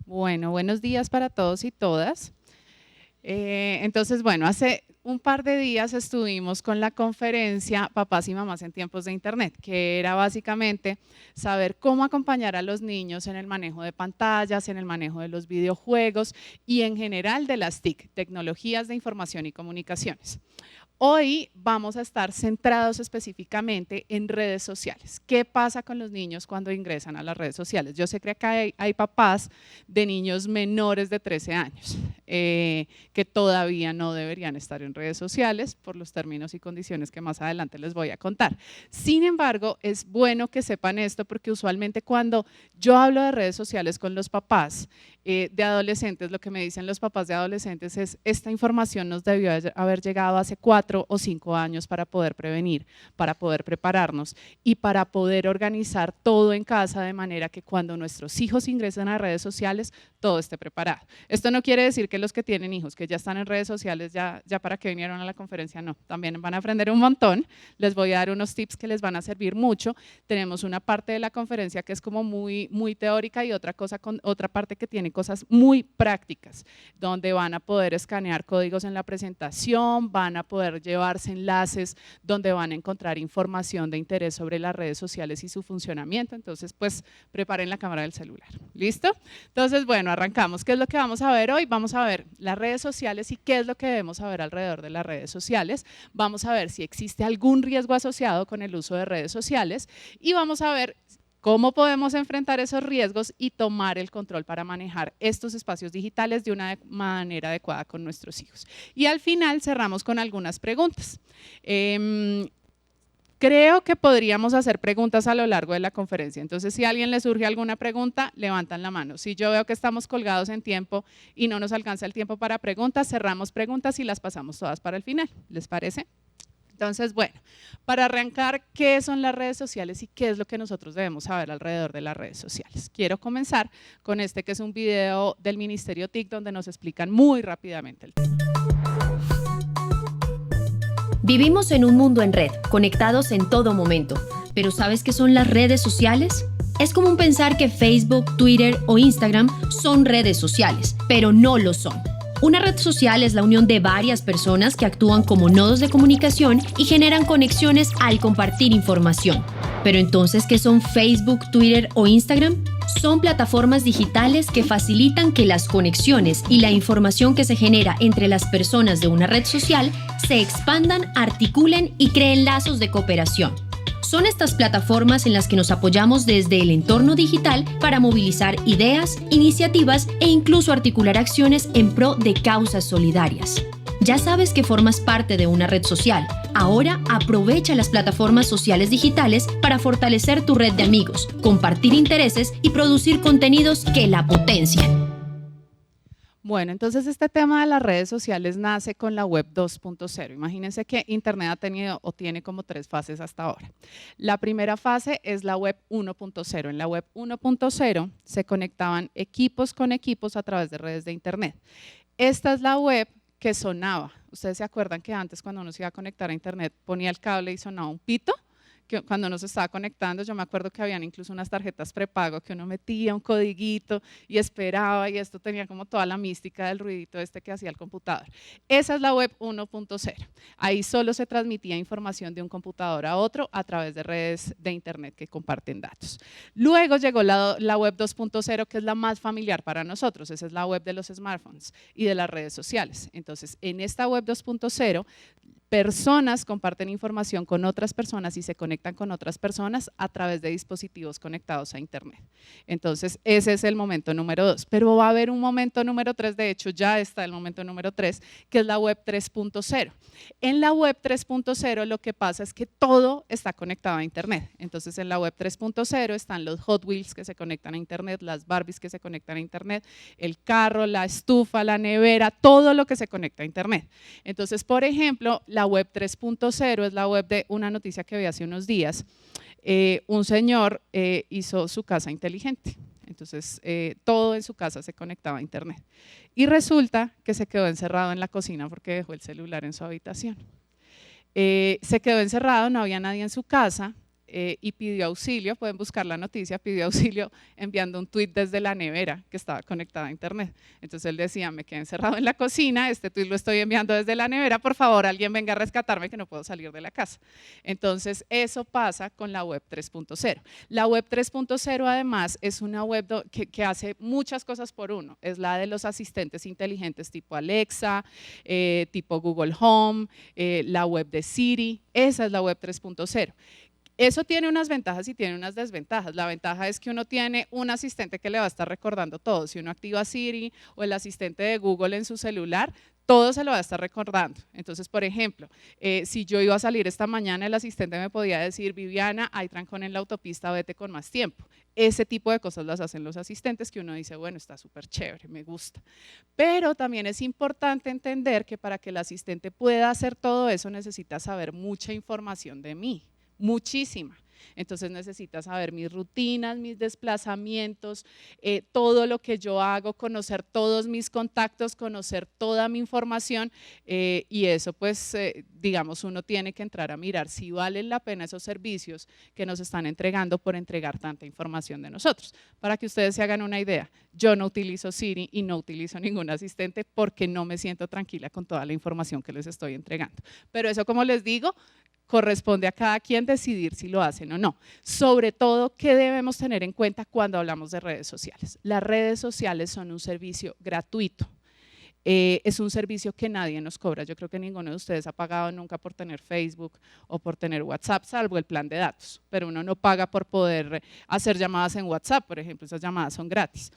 Bueno, buenos días para todos y todas. Entonces, bueno, hace un par de días estuvimos con la conferencia Papás y Mamás en Tiempos de Internet, que era básicamente saber cómo acompañar a los niños en el manejo de pantallas, en el manejo de los videojuegos y en general de las TIC, tecnologías de información y comunicaciones. Hoy vamos a estar centrados específicamente en redes sociales. ¿Qué pasa con los niños cuando ingresan a las redes sociales? Yo sé que acá hay papás de niños menores de 13 años que todavía no deberían estar en redes sociales por los términos y condiciones que más adelante les voy a contar. Sin embargo, es bueno que sepan esto porque usualmente cuando yo hablo de redes sociales con los papás de adolescentes, lo que me dicen los papás de adolescentes es: esta información nos debió haber llegado hace 4 o 5 años para poder prevenir, para poder prepararnos y para poder organizar todo en casa de manera que cuando nuestros hijos ingresen a redes sociales todo esté preparado. Esto no quiere decir que los que tienen hijos que ya están en redes sociales ya para qué vinieron a la conferencia, no, también van a aprender un montón. Les voy a dar unos tips que les van a servir mucho. Tenemos una parte de la conferencia que es como muy teórica y otra parte que tiene cosas muy prácticas, donde van a poder escanear códigos en la presentación, van a poder llevarse enlaces donde van a encontrar información de interés sobre las redes sociales y su funcionamiento. Entonces, pues preparen la cámara del celular. ¿Listo? Entonces, bueno, arrancamos. ¿Qué es lo que vamos a ver hoy? Vamos a ver las redes sociales y qué es lo que debemos saber alrededor de las redes sociales. Vamos a ver si existe algún riesgo asociado con el uso de redes sociales y vamos a ver cómo podemos enfrentar esos riesgos y tomar el control para manejar estos espacios digitales de una manera adecuada con nuestros hijos. Y al final cerramos con algunas preguntas. Creo que podríamos hacer preguntas a lo largo de la conferencia, entonces si a alguien le surge alguna pregunta, levantan la mano. Si yo veo que estamos colgados en tiempo y no nos alcanza el tiempo para preguntas, cerramos preguntas y las pasamos todas para el final. ¿Les parece? Entonces, bueno, para arrancar, ¿qué son las redes sociales y qué es lo que nosotros debemos saber alrededor de las redes sociales? Quiero comenzar con este que es un video del Ministerio TIC donde nos explican muy rápidamente el tema. Vivimos en un mundo en red, conectados en todo momento. ¿Pero sabes qué son las redes sociales? Es común pensar que Facebook, Twitter o Instagram son redes sociales, pero no lo son. Una red social es la unión de varias personas que actúan como nodos de comunicación y generan conexiones al compartir información. Pero entonces, ¿qué son Facebook, Twitter o Instagram? Son plataformas digitales que facilitan que las conexiones y la información que se genera entre las personas de una red social se expandan, articulen y creen lazos de cooperación. Son estas plataformas en las que nos apoyamos desde el entorno digital para movilizar ideas, iniciativas e incluso articular acciones en pro de causas solidarias. Ya sabes que formas parte de una red social. Ahora aprovecha las plataformas sociales digitales para fortalecer tu red de amigos, compartir intereses y producir contenidos que la potencian. Bueno, entonces este tema de las redes sociales nace con la web 2.0. Imagínense que Internet ha tenido o tiene como 3 fases hasta ahora. La primera fase es la web 1.0. En la web 1.0 se conectaban equipos con equipos a través de redes de Internet. Esta es la web que sonaba. ¿Ustedes se acuerdan que antes cuando uno se iba a conectar a Internet ponía el cable y sonaba un pito? Que cuando uno se estaba conectando, yo me acuerdo que habían incluso unas tarjetas prepago que uno metía un codiguito y esperaba, y esto tenía como toda la mística del ruidito este que hacía el computador. Esa es la web 1.0. Ahí solo se transmitía información de un computador a otro a través de redes de Internet que comparten datos. Luego llegó la web 2.0, que es la más familiar para nosotros. Esa es la web de los smartphones y de las redes sociales. Entonces, en esta web 2.0, personas comparten información con otras personas y se conectan con otras personas a través de dispositivos conectados a Internet. Entonces, ese es el momento número 2. Pero va a haber un momento número 3, de hecho ya está el momento número 3, que es la web 3.0. En la web 3.0 lo que pasa es que todo está conectado a Internet. Entonces, en la web 3.0 están los Hot Wheels que se conectan a Internet, las Barbies que se conectan a Internet, el carro, la estufa, la nevera, todo lo que se conecta a Internet. Entonces, por ejemplo, la web 3.0 es la web de una noticia que vi hace unos días. Un señor hizo su casa inteligente. Entonces, todo en su casa se conectaba a Internet. Y resulta que se quedó encerrado en la cocina porque dejó el celular en su habitación. Se quedó encerrado, no había nadie en su casa y pidió auxilio, pueden buscar la noticia, pidió auxilio enviando un tuit desde la nevera que estaba conectada a internet. Entonces él decía, me quedé encerrado en la cocina, este tuit lo estoy enviando desde la nevera, por favor alguien venga a rescatarme que no puedo salir de la casa. Entonces eso pasa con la web 3.0. La web 3.0 además es una web que hace muchas cosas por uno, es la de los asistentes inteligentes tipo Alexa, tipo Google Home, la web de Siri, esa es la web 3.0. Eso tiene unas ventajas y tiene unas desventajas. La ventaja es que uno tiene un asistente que le va a estar recordando todo. Si uno activa Siri o el asistente de Google en su celular, todo se lo va a estar recordando. Entonces, por ejemplo, si yo iba a salir esta mañana, el asistente me podía decir, Viviana, hay trancón en la autopista, vete con más tiempo. Ese tipo de cosas las hacen los asistentes que uno dice, bueno, está súper chévere, me gusta. Pero también es importante entender que para que el asistente pueda hacer todo eso, necesita saber mucha información de mí. Muchísima. Entonces necesita saber mis rutinas, mis desplazamientos, todo lo que yo hago, conocer todos mis contactos, conocer toda mi información y eso pues digamos uno tiene que entrar a mirar si valen la pena esos servicios que nos están entregando por entregar tanta información de nosotros. Para que ustedes se hagan una idea, yo no utilizo Siri y no utilizo ningún asistente porque no me siento tranquila con toda la información que les estoy entregando. Pero eso, como les digo, corresponde a cada quien decidir si lo hacen o no. Sobre todo, ¿qué debemos tener en cuenta cuando hablamos de redes sociales? Las redes sociales son un servicio gratuito. Es un servicio que nadie nos cobra. Yo creo que ninguno de ustedes ha pagado nunca por tener Facebook o por tener WhatsApp, salvo el plan de datos. Pero uno no paga por poder hacer llamadas en WhatsApp, por ejemplo, esas llamadas son gratis.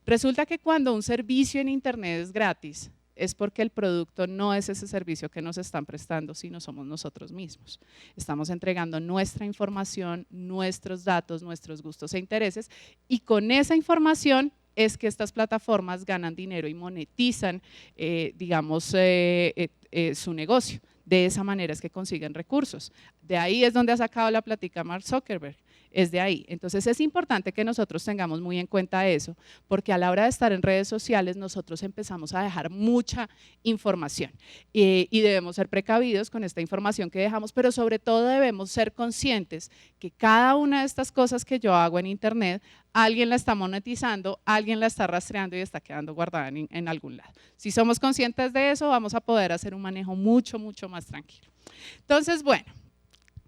Resulta que cuando un servicio en internet es gratis, es porque el producto no es ese servicio que nos están prestando, sino somos nosotros mismos. Estamos entregando nuestra información, nuestros datos, nuestros gustos e intereses y con esa información es que estas plataformas ganan dinero y monetizan, digamos, su negocio. De esa manera es que consiguen recursos. De ahí es donde ha sacado la plática Mark Zuckerberg. Es de ahí. Entonces es importante que nosotros tengamos muy en cuenta eso, porque a la hora de estar en redes sociales nosotros empezamos a dejar mucha información y debemos ser precavidos con esta información que dejamos, pero sobre todo debemos ser conscientes que cada una de estas cosas que yo hago en internet, alguien la está monetizando, alguien la está rastreando y está quedando guardada en algún lado. Si somos conscientes de eso, vamos a poder hacer un manejo mucho más tranquilo. Entonces, bueno,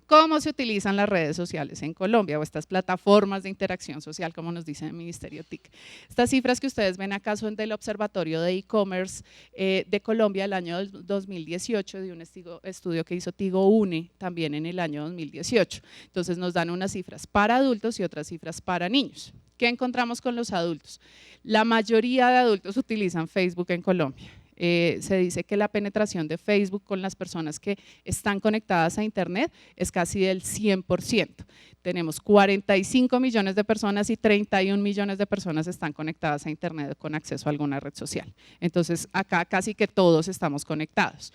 ¿cómo se utilizan las redes sociales en Colombia o estas plataformas de interacción social, como nos dice el Ministerio TIC? Estas cifras que ustedes ven acá son del Observatorio de E-Commerce de Colombia del año 2018, de un estudio que hizo Tigo UNE también en el año 2018. Entonces nos dan unas cifras para adultos y otras cifras para niños. ¿Qué encontramos con los adultos? La mayoría de adultos utilizan Facebook en Colombia. Se dice que la penetración de Facebook con las personas que están conectadas a internet es casi del 100%. Tenemos 45 millones de personas y 31 millones de personas están conectadas a internet con acceso a alguna red social. Entonces acá casi que todos estamos conectados.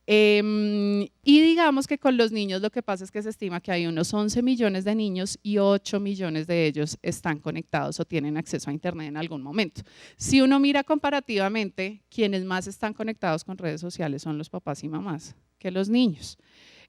Y digamos que con los niños lo que pasa es que se estima que hay unos 11 millones de niños y 8 millones de ellos están conectados o tienen acceso a internet en algún momento. Si uno mira comparativamente, quienes más están conectados con redes sociales son los papás y mamás que los niños.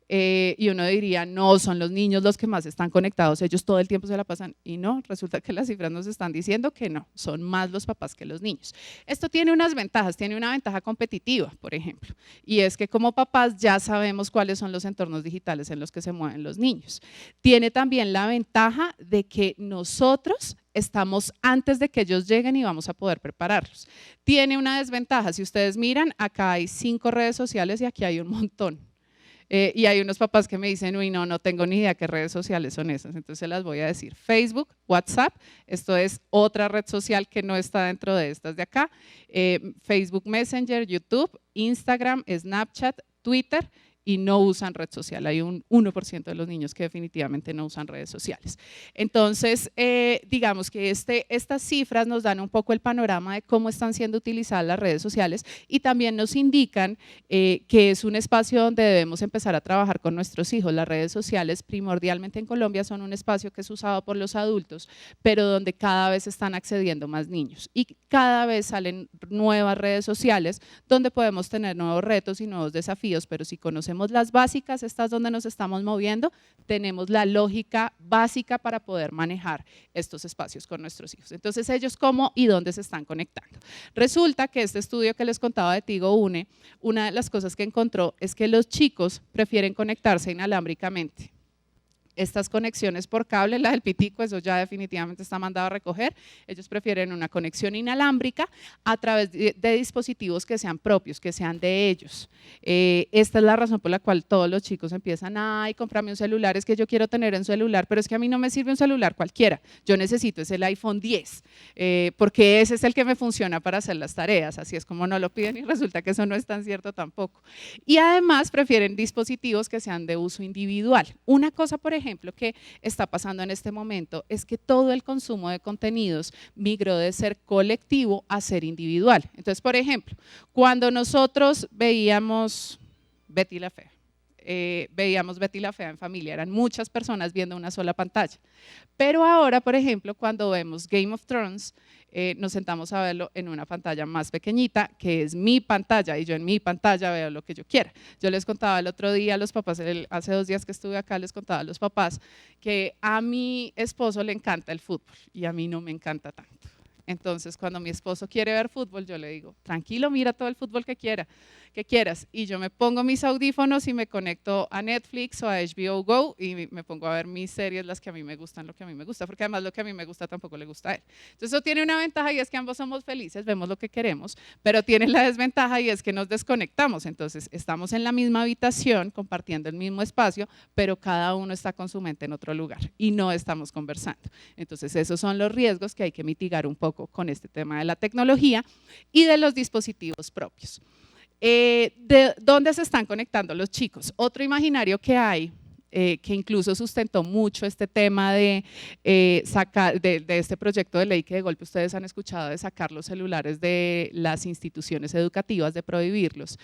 Y uno diría, no, son los niños los que más están conectados, ellos todo el tiempo se la pasan, y no, resulta que las cifras nos están diciendo que no, son más los papás que los niños. Esto tiene unas ventajas, tiene una ventaja competitiva, por ejemplo, y es que como papás ya sabemos cuáles son los entornos digitales en los que se mueven los niños. Tiene también la ventaja de que nosotros estamos antes de que ellos lleguen y vamos a poder prepararlos. Tiene una desventaja, si ustedes miran, acá hay 5 redes sociales y aquí hay un montón. Y hay unos papás que me dicen, uy, no tengo ni idea qué redes sociales son esas, entonces se las voy a decir. Facebook, WhatsApp, esto es otra red social que no está dentro de estas de acá, Facebook Messenger, YouTube, Instagram, Snapchat, Twitter, y no usan red social. Hay un 1% de los niños que definitivamente no usan redes sociales. Entonces, digamos que estas cifras nos dan un poco el panorama de cómo están siendo utilizadas las redes sociales y también nos indican que es un espacio donde debemos empezar a trabajar con nuestros hijos. Las redes sociales primordialmente en Colombia son un espacio que es usado por los adultos, pero donde cada vez están accediendo más niños y cada vez salen nuevas redes sociales donde podemos tener nuevos retos y nuevos desafíos, pero si conocemos conocemos las básicas, estas donde nos estamos moviendo, tenemos la lógica básica para poder manejar estos espacios con nuestros hijos. Entonces, ellos cómo y dónde se están conectando. Resulta que este estudio que les contaba de Tigo Une, una de las cosas que encontró es que los chicos prefieren conectarse inalámbricamente. Estas conexiones por cable, la del pitico, eso ya definitivamente está mandado a recoger. Ellos prefieren una conexión inalámbrica a través de dispositivos que sean propios, que sean de ellos. Esta es la razón por la cual todos los chicos empiezan, ay, cómprame un celular, es que yo quiero tener un celular, pero es que a mí no me sirve un celular cualquiera, yo necesito es el iPhone 10, porque ese es el que me funciona para hacer las tareas, así es como no lo piden y resulta que eso no es tan cierto tampoco. Y además prefieren dispositivos que sean de uso individual. Una cosa, por ejemplo, que está pasando en este momento es que todo el consumo de contenidos migró de ser colectivo a ser individual. Entonces, por ejemplo, cuando nosotros veíamos Betty la Fea, en familia, eran muchas personas viendo una sola pantalla. Pero ahora, por ejemplo, cuando vemos Game of Thrones, nos sentamos a verlo en una pantalla más pequeñita, que es mi pantalla, y yo en mi pantalla veo lo que yo quiera. Yo les contaba el otro día a los papás, hace 2 días que estuve acá, les contaba a los papás que a mi esposo le encanta el fútbol y a mí no me encanta tanto. Entonces, cuando mi esposo quiere ver fútbol, yo le digo, tranquilo, mira todo el fútbol que quieras. Y yo me pongo mis audífonos y me conecto a Netflix o a HBO Go y me pongo a ver mis series, las que a mí me gustan, lo que a mí me gusta, porque además lo que a mí me gusta tampoco le gusta a él. Entonces, eso tiene una ventaja y es que ambos somos felices, vemos lo que queremos, pero tiene la desventaja y es que nos desconectamos. Entonces, estamos en la misma habitación, compartiendo el mismo espacio, pero cada uno está con su mente en otro lugar y no estamos conversando. Entonces, esos son los riesgos que hay que mitigar un poco con este tema de la tecnología y de los dispositivos propios. ¿De dónde se están conectando los chicos? Otro imaginario que hay, que incluso sustentó mucho este tema de este proyecto de ley que de golpe ustedes han escuchado de sacar los celulares de las instituciones educativas, de prohibirlos,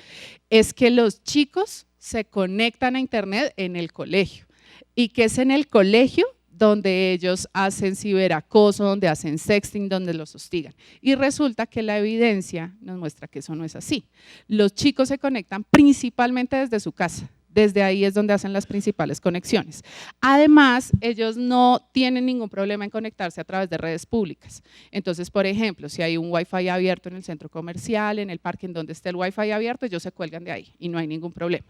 es que los chicos se conectan a internet en el colegio y que es en el colegio donde ellos hacen ciberacoso, donde hacen sexting, donde los hostigan. Y resulta que la evidencia nos muestra que eso no es así. Los chicos se conectan principalmente desde su casa. Desde ahí es donde hacen las principales conexiones. Además, ellos no tienen ningún problema en conectarse a través de redes públicas. Entonces, por ejemplo, si hay un Wi-Fi abierto en el centro comercial, en el parque en donde esté el Wi-Fi abierto, ellos se cuelgan de ahí y no hay ningún problema.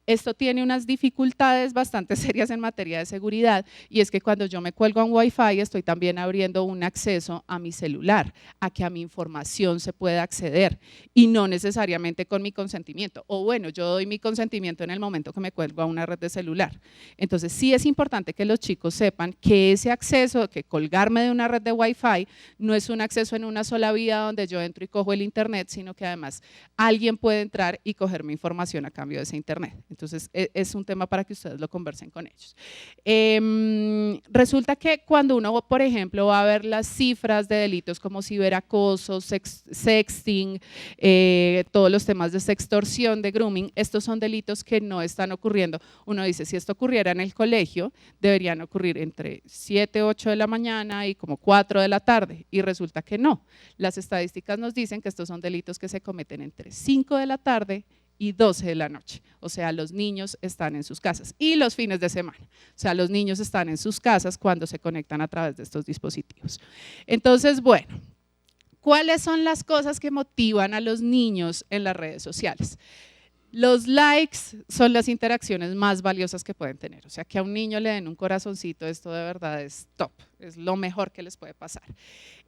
Esto tiene unas dificultades bastante serias en materia de seguridad y es que cuando yo me cuelgo a un Wi-Fi estoy también abriendo un acceso a mi celular, a que a mi información se pueda acceder y no necesariamente con mi consentimiento. O bueno, yo doy mi consentimiento en el momento que me cuelgo a una red de celular. Entonces sí es importante que los chicos sepan que ese acceso, que colgarme de una red de Wi-Fi no es un acceso en una sola vía donde yo entro y cojo el internet, sino que además alguien puede entrar y coger mi información a cambio de ese internet. Entonces es un tema para que ustedes lo conversen con ellos. Resulta que cuando uno, por ejemplo, va a ver las cifras de delitos como ciberacoso, sexting, todos los temas de sextorsión, de grooming, estos son delitos que no están ocurriendo. Uno dice, si esto ocurriera en el colegio, deberían ocurrir entre 7, 8 de la mañana y como 4 de la tarde, y resulta que no. Las estadísticas nos dicen que estos son delitos que se cometen entre 5 de la tarde y 12 de la noche, o sea, los niños están en sus casas y los fines de semana, o sea, los niños están en sus casas cuando se conectan a través de estos dispositivos. Entonces, bueno, ¿cuáles son las cosas que motivan a los niños en las redes sociales? Los likes son las interacciones más valiosas que pueden tener, o sea, que a un niño le den un corazoncito, esto de verdad es top, es lo mejor que les puede pasar.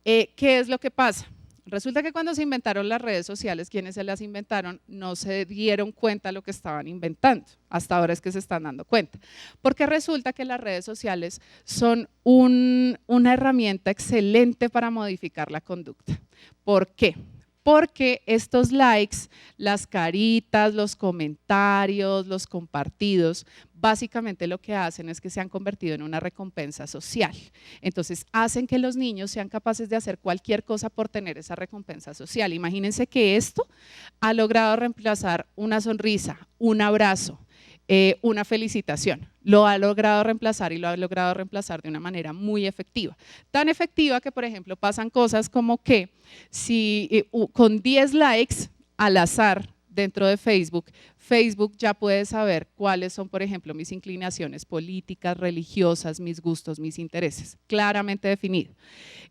¿Qué es lo que pasa? Resulta que cuando se inventaron las redes sociales, quienes se las inventaron no se dieron cuenta de lo que estaban inventando, hasta ahora es que se están dando cuenta, porque resulta que las redes sociales son una herramienta excelente para modificar la conducta. ¿Por qué? Porque estos likes, las caritas, los comentarios, los compartidos, básicamente lo que hacen es que se han convertido en una recompensa social. Entonces hacen que los niños sean capaces de hacer cualquier cosa por tener esa recompensa social. Imagínense que esto ha logrado reemplazar una sonrisa, un abrazo, una felicitación. Lo ha logrado reemplazar y lo ha logrado reemplazar de una manera muy efectiva. Tan efectiva que, por ejemplo, pasan cosas como que si con 10 likes al azar dentro de Facebook, Facebook ya puede saber cuáles son, por ejemplo, mis inclinaciones políticas, religiosas, mis gustos, mis intereses, claramente definido.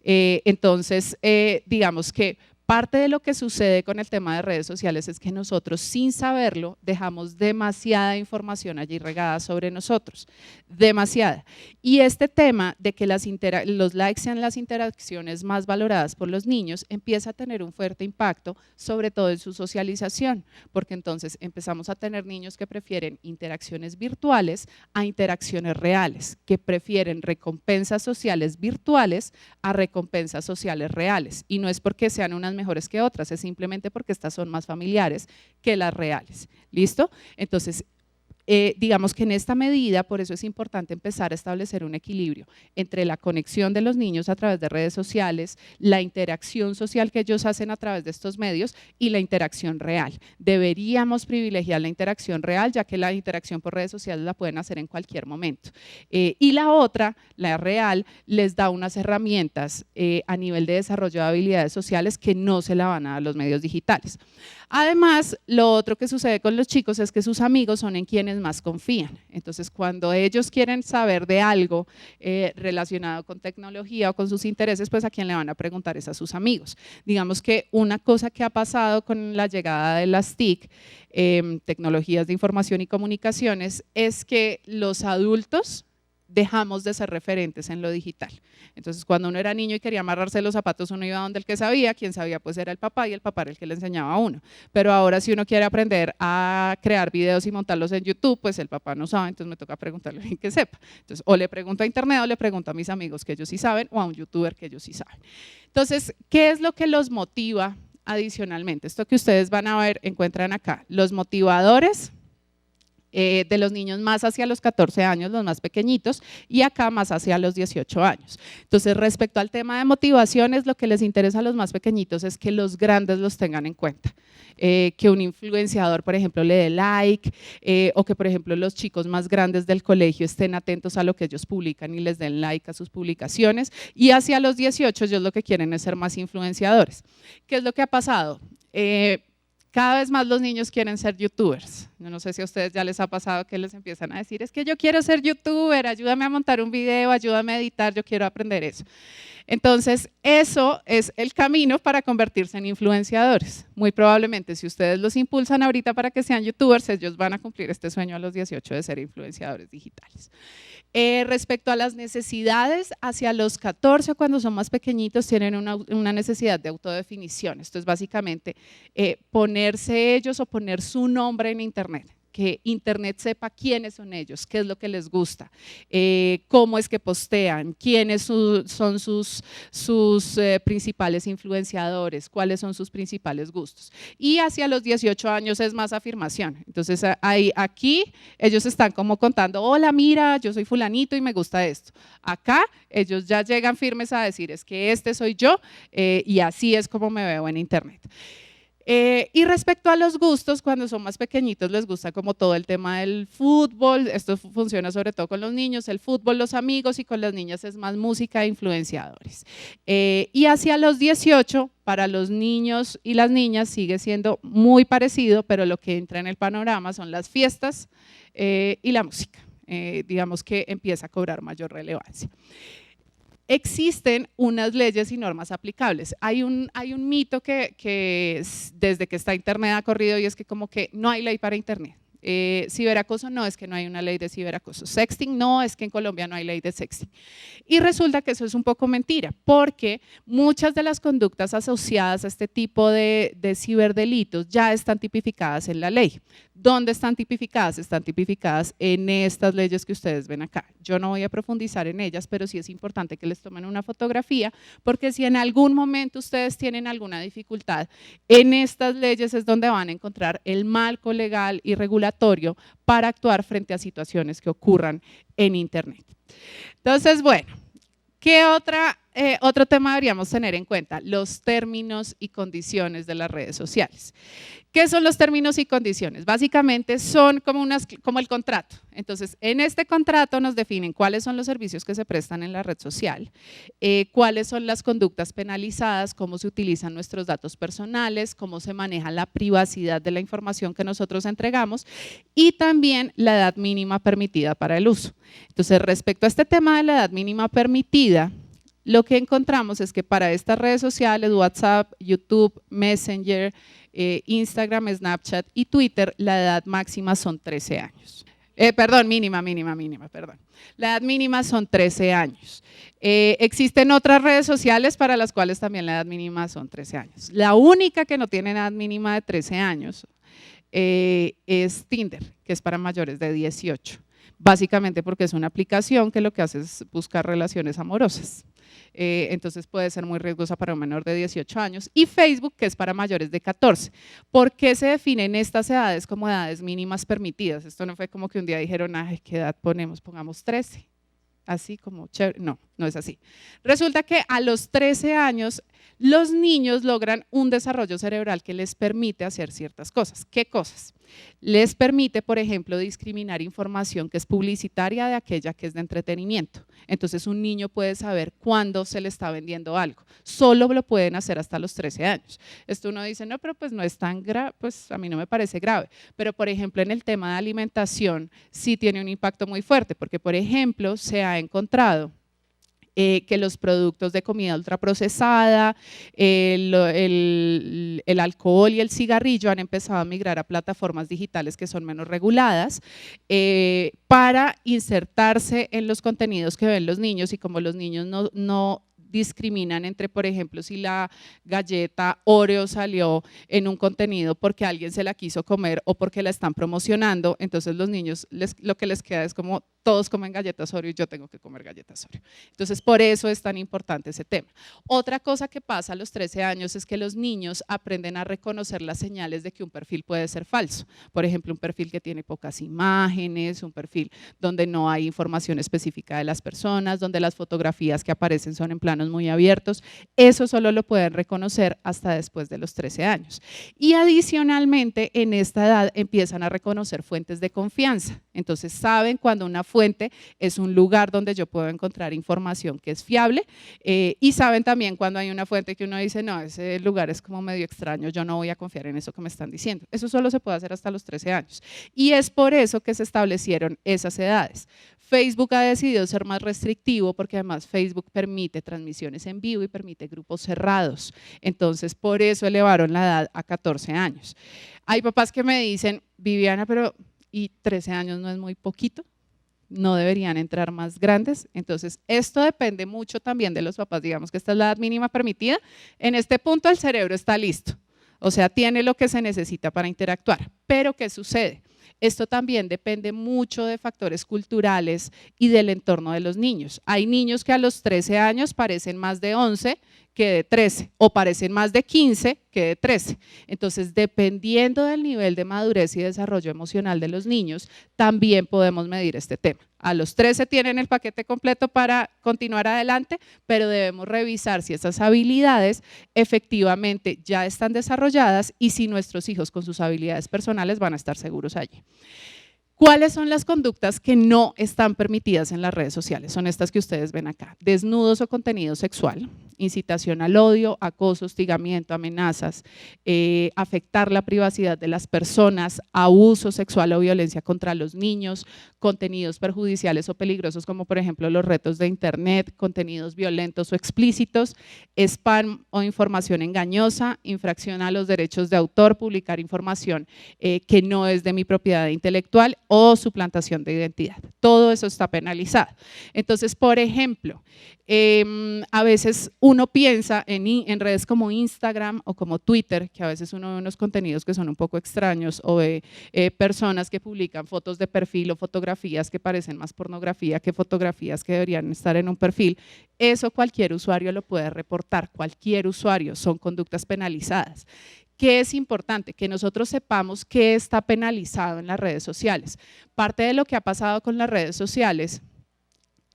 Entonces, digamos que parte de lo que sucede con el tema de redes sociales es que nosotros, sin saberlo, dejamos demasiada información allí regada sobre nosotros, demasiada. Y este tema de que los likes sean las interacciones más valoradas por los niños empieza a tener un fuerte impacto, sobre todo en su socialización, porque entonces empezamos a tener niños que prefieren interacciones virtuales a interacciones reales, que prefieren recompensas sociales virtuales a recompensas sociales reales. Y no es porque sean unas mejores que otras, es simplemente porque estas son más familiares que las reales. ¿Listo? Entonces, digamos que en esta medida, por eso es importante empezar a establecer un equilibrio entre la conexión de los niños a través de redes sociales, la interacción social que ellos hacen a través de estos medios y la interacción real. Deberíamos privilegiar la interacción real, ya que la interacción por redes sociales la pueden hacer en cualquier momento. Y la otra, la real, les da unas herramientas a nivel de desarrollo de habilidades sociales que no se la van a dar los medios digitales. Además, lo otro que sucede con los chicos es que sus amigos son en quienes más confían. Entonces, cuando ellos quieren saber de algo relacionado con tecnología o con sus intereses, pues a quién le van a preguntar es a sus amigos. Digamos que una cosa que ha pasado con la llegada de las TIC, tecnologías de información y comunicaciones, es que los adultos dejamos de ser referentes en lo digital. Entonces, cuando uno era niño y quería amarrarse los zapatos, uno iba donde el que sabía, quien sabía pues era el papá, y el papá era el que le enseñaba a uno. Pero ahora si uno quiere aprender a crear videos y montarlos en YouTube, pues el papá no sabe, entonces me toca preguntarle a alguien que sepa. Entonces, o le pregunto a internet o le pregunto a mis amigos que ellos sí saben, o a un youtuber que ellos sí saben. Entonces, ¿qué es lo que los motiva adicionalmente? Esto que ustedes van a ver, encuentran acá, los motivadores de los niños más hacia los 14 años, los más pequeñitos, y acá más hacia los 18 años. Entonces, respecto al tema de motivaciones, lo que les interesa a los más pequeñitos es que los grandes los tengan en cuenta. Que un influenciador, por ejemplo, le dé like, o que, por ejemplo, los chicos más grandes del colegio estén atentos a lo que ellos publican y les den like a sus publicaciones. Y hacia los 18, ellos lo que quieren es ser más influenciadores. ¿Qué es lo que ha pasado? Cada vez más los niños quieren ser youtubers. Yo no sé si a ustedes ya les ha pasado que les empiezan a decir, es que yo quiero ser youtuber, ayúdame a montar un video, ayúdame a editar, yo quiero aprender eso. Entonces, eso es el camino para convertirse en influenciadores. Muy probablemente, si ustedes los impulsan ahorita para que sean youtubers, ellos van a cumplir este sueño a los 18 de ser influenciadores digitales. Respecto a las necesidades, hacia los 14, cuando son más pequeñitos, tienen una necesidad de autodefinición. Esto es básicamente ponerse ellos o poner su nombre en internet. Que internet sepa quiénes son ellos, qué es lo que les gusta, cómo es que postean, quiénes son sus principales influenciadores, cuáles son sus principales gustos. Y hacia los 18 años es más afirmación. Entonces aquí ellos están como contando, hola, mira, yo soy fulanito y me gusta esto. Acá ellos ya llegan firmes a decir, es que este soy yo y así es como me veo en internet. Y respecto a los gustos, cuando son más pequeñitos les gusta como todo el tema del fútbol, esto funciona sobre todo con los niños, el fútbol, los amigos, y con las niñas es más música e influenciadores. Y hacia los 18, para los niños y las niñas sigue siendo muy parecido, pero lo que entra en el panorama son las fiestas y la música, digamos que empieza a cobrar mayor relevancia. Existen unas leyes y normas aplicables. Hay un mito que desde que está internet ha corrido, y es que como que no hay ley para internet. Ciberacoso no, es que no hay una ley de ciberacoso. Sexting no, es que en Colombia no hay ley de sexting. Y resulta que eso es un poco mentira, porque muchas de las conductas asociadas a este tipo de ciberdelitos ya están tipificadas en la ley. ¿Dónde están tipificadas? Están tipificadas en estas leyes que ustedes ven acá. Yo no voy a profundizar en ellas, pero sí es importante que les tomen una fotografía, porque si en algún momento ustedes tienen alguna dificultad, en estas leyes es donde van a encontrar el marco legal y regulatorio para actuar frente a situaciones que ocurran en internet. Entonces, bueno, ¿qué otra otro tema deberíamos tener en cuenta, los términos y condiciones de las redes sociales. ¿Qué son los términos y condiciones? Básicamente son como el contrato. Entonces, en este contrato nos definen cuáles son los servicios que se prestan en la red social, cuáles son las conductas penalizadas, cómo se utilizan nuestros datos personales, cómo se maneja la privacidad de la información que nosotros entregamos y también la edad mínima permitida para el uso. Entonces, respecto a este tema de la edad mínima permitida, lo que encontramos es que para estas redes sociales, WhatsApp, YouTube, Messenger, Instagram, Snapchat y Twitter, la edad máxima son 13 años. Perdón, mínima, perdón. La edad mínima son 13 años. Existen otras redes sociales para las cuales también la edad mínima son 13 años. La única que no tiene edad mínima de 13 años es Tinder, que es para mayores de 18. Básicamente porque es una aplicación que lo que hace es buscar relaciones amorosas. Entonces puede ser muy riesgosa para un menor de 18 años, y Facebook, que es para mayores de 14. ¿Por qué se definen estas edades como edades mínimas permitidas? Esto no fue como que un día dijeron, ay, ¿qué edad ponemos? Pongamos 13, así como chévere. No, no es así. Resulta que a los 13 años los niños logran un desarrollo cerebral que les permite hacer ciertas cosas. ¿Qué cosas? Les permite, por ejemplo, discriminar información que es publicitaria de aquella que es de entretenimiento. Entonces, un niño puede saber cuándo se le está vendiendo algo. Solo lo pueden hacer hasta los 13 años. Esto uno dice, no, pero pues no es tan grave, pues a mí no me parece grave. Pero, por ejemplo, en el tema de alimentación sí tiene un impacto muy fuerte, porque, por ejemplo, se ha encontrado que los productos de comida ultraprocesada, el alcohol y el cigarrillo han empezado a migrar a plataformas digitales que son menos reguladas para insertarse en los contenidos que ven los niños, y como los niños no discriminan entre, por ejemplo, si la galleta Oreo salió en un contenido porque alguien se la quiso comer o porque la están promocionando, entonces los niños lo que les queda es como todos comen galletas Oreo y yo tengo que comer galletas Oreo. Entonces, por eso es tan importante ese tema. Otra cosa que pasa a los 13 años es que los niños aprenden a reconocer las señales de que un perfil puede ser falso. Por ejemplo, un perfil que tiene pocas imágenes, un perfil donde no hay información específica de las personas, donde las fotografías que aparecen son en planos muy abiertos. Eso solo lo pueden reconocer hasta después de los 13 años. Y adicionalmente, en esta edad empiezan a reconocer fuentes de confianza. Entonces, saben cuando una fuente es un lugar donde yo puedo encontrar información que es fiable, y saben también cuando hay una fuente que uno dice, no, ese lugar es como medio extraño, yo no voy a confiar en eso que me están diciendo. Eso solo se puede hacer hasta los 13 años. Y es por eso que se establecieron esas edades. Facebook ha decidido ser más restrictivo porque además Facebook permite transmisiones en vivo y permite grupos cerrados. Entonces, por eso elevaron la edad a 14 años. Hay papás que me dicen, Viviana, pero ¿y 13 años no es muy poquito? No deberían entrar más grandes. Entonces, esto depende mucho también de los papás. Digamos que esta es la edad mínima permitida. En este punto el cerebro está listo, o sea, tiene lo que se necesita para interactuar. Pero, ¿qué sucede? Esto también depende mucho de factores culturales y del entorno de los niños. Hay niños que a los 13 años parecen más de 11 que de 13, o parecen más de 15 que de 13. Entonces, dependiendo del nivel de madurez y desarrollo emocional de los niños, también podemos medir este tema. A los 13 tienen el paquete completo para continuar adelante, pero debemos revisar si esas habilidades efectivamente ya están desarrolladas y si nuestros hijos con sus habilidades personales van a estar seguros allí. ¿Cuáles son las conductas que no están permitidas en las redes sociales? Son estas que ustedes ven acá: desnudos o contenido sexual, incitación al odio, acoso, hostigamiento, amenazas, afectar la privacidad de las personas, abuso sexual o violencia contra los niños, contenidos perjudiciales o peligrosos como por ejemplo los retos de internet, contenidos violentos o explícitos, spam o información engañosa, infracción a los derechos de autor, publicar información que no es de mi propiedad intelectual, o suplantación de identidad. Todo eso está penalizado. Entonces, por ejemplo, a veces uno piensa en redes como Instagram o como Twitter, que a veces uno ve unos contenidos que son un poco extraños, o ve personas que publican fotos de perfil o fotografías que parecen más pornografía que fotografías que deberían estar en un perfil. Eso cualquier usuario lo puede reportar, cualquier usuario, son conductas penalizadas. ¿Qué es importante? Que nosotros sepamos qué está penalizado en las redes sociales. Parte de lo que ha pasado con las redes sociales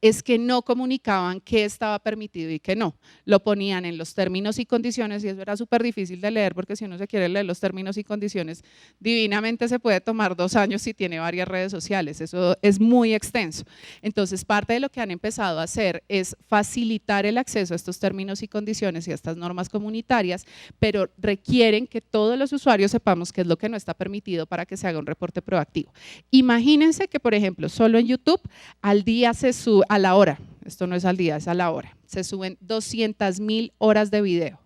es que no comunicaban qué estaba permitido y qué no. Lo ponían en los términos y condiciones y eso era súper difícil de leer porque si uno se quiere leer los términos y condiciones, divinamente se puede tomar 2 años si tiene varias redes sociales, eso es muy extenso. Entonces, parte de lo que han empezado a hacer es facilitar el acceso a estos términos y condiciones y a estas normas comunitarias, pero requieren que todos los usuarios sepamos qué es lo que no está permitido para que se haga un reporte proactivo. Imagínense que, por ejemplo, solo en YouTube al día se sube, a la hora, esto no es al día, es a la hora, se suben 200.000 horas de video.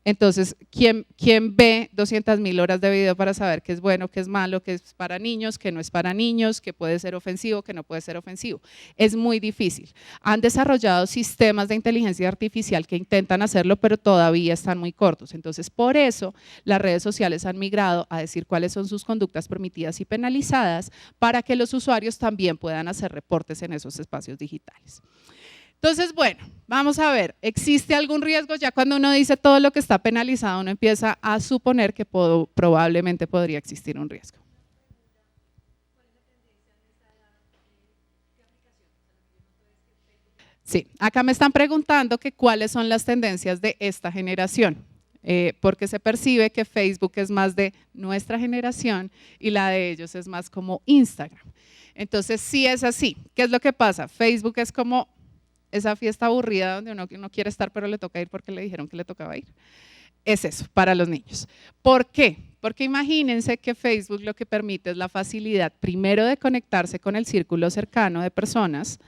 Entonces, ¿quién ve 200.000 horas de video para saber qué es bueno, qué es malo, qué es para niños, qué no es para niños, qué puede ser ofensivo, qué no puede ser ofensivo? Es muy difícil. Han desarrollado sistemas de inteligencia artificial que intentan hacerlo, pero todavía están muy cortos. Entonces, por eso las redes sociales han migrado a decir cuáles son sus conductas permitidas y penalizadas para que los usuarios también puedan hacer reportes en esos espacios digitales. Entonces, bueno, vamos a ver, ¿existe algún riesgo? Ya cuando uno dice todo lo que está penalizado, uno empieza a suponer que probablemente podría existir un riesgo. Sí, acá me están preguntando que cuáles son las tendencias de esta generación, porque se percibe que Facebook es más de nuestra generación y la de ellos es más como Instagram. Entonces, sí es así. ¿Qué es lo que pasa? Facebook es como esa fiesta aburrida donde uno no quiere estar, pero le toca ir porque le dijeron que le tocaba ir. Es eso, para los niños. ¿Por qué? Porque imagínense que Facebook lo que permite es la facilidad, primero, de conectarse con el círculo cercano de personas,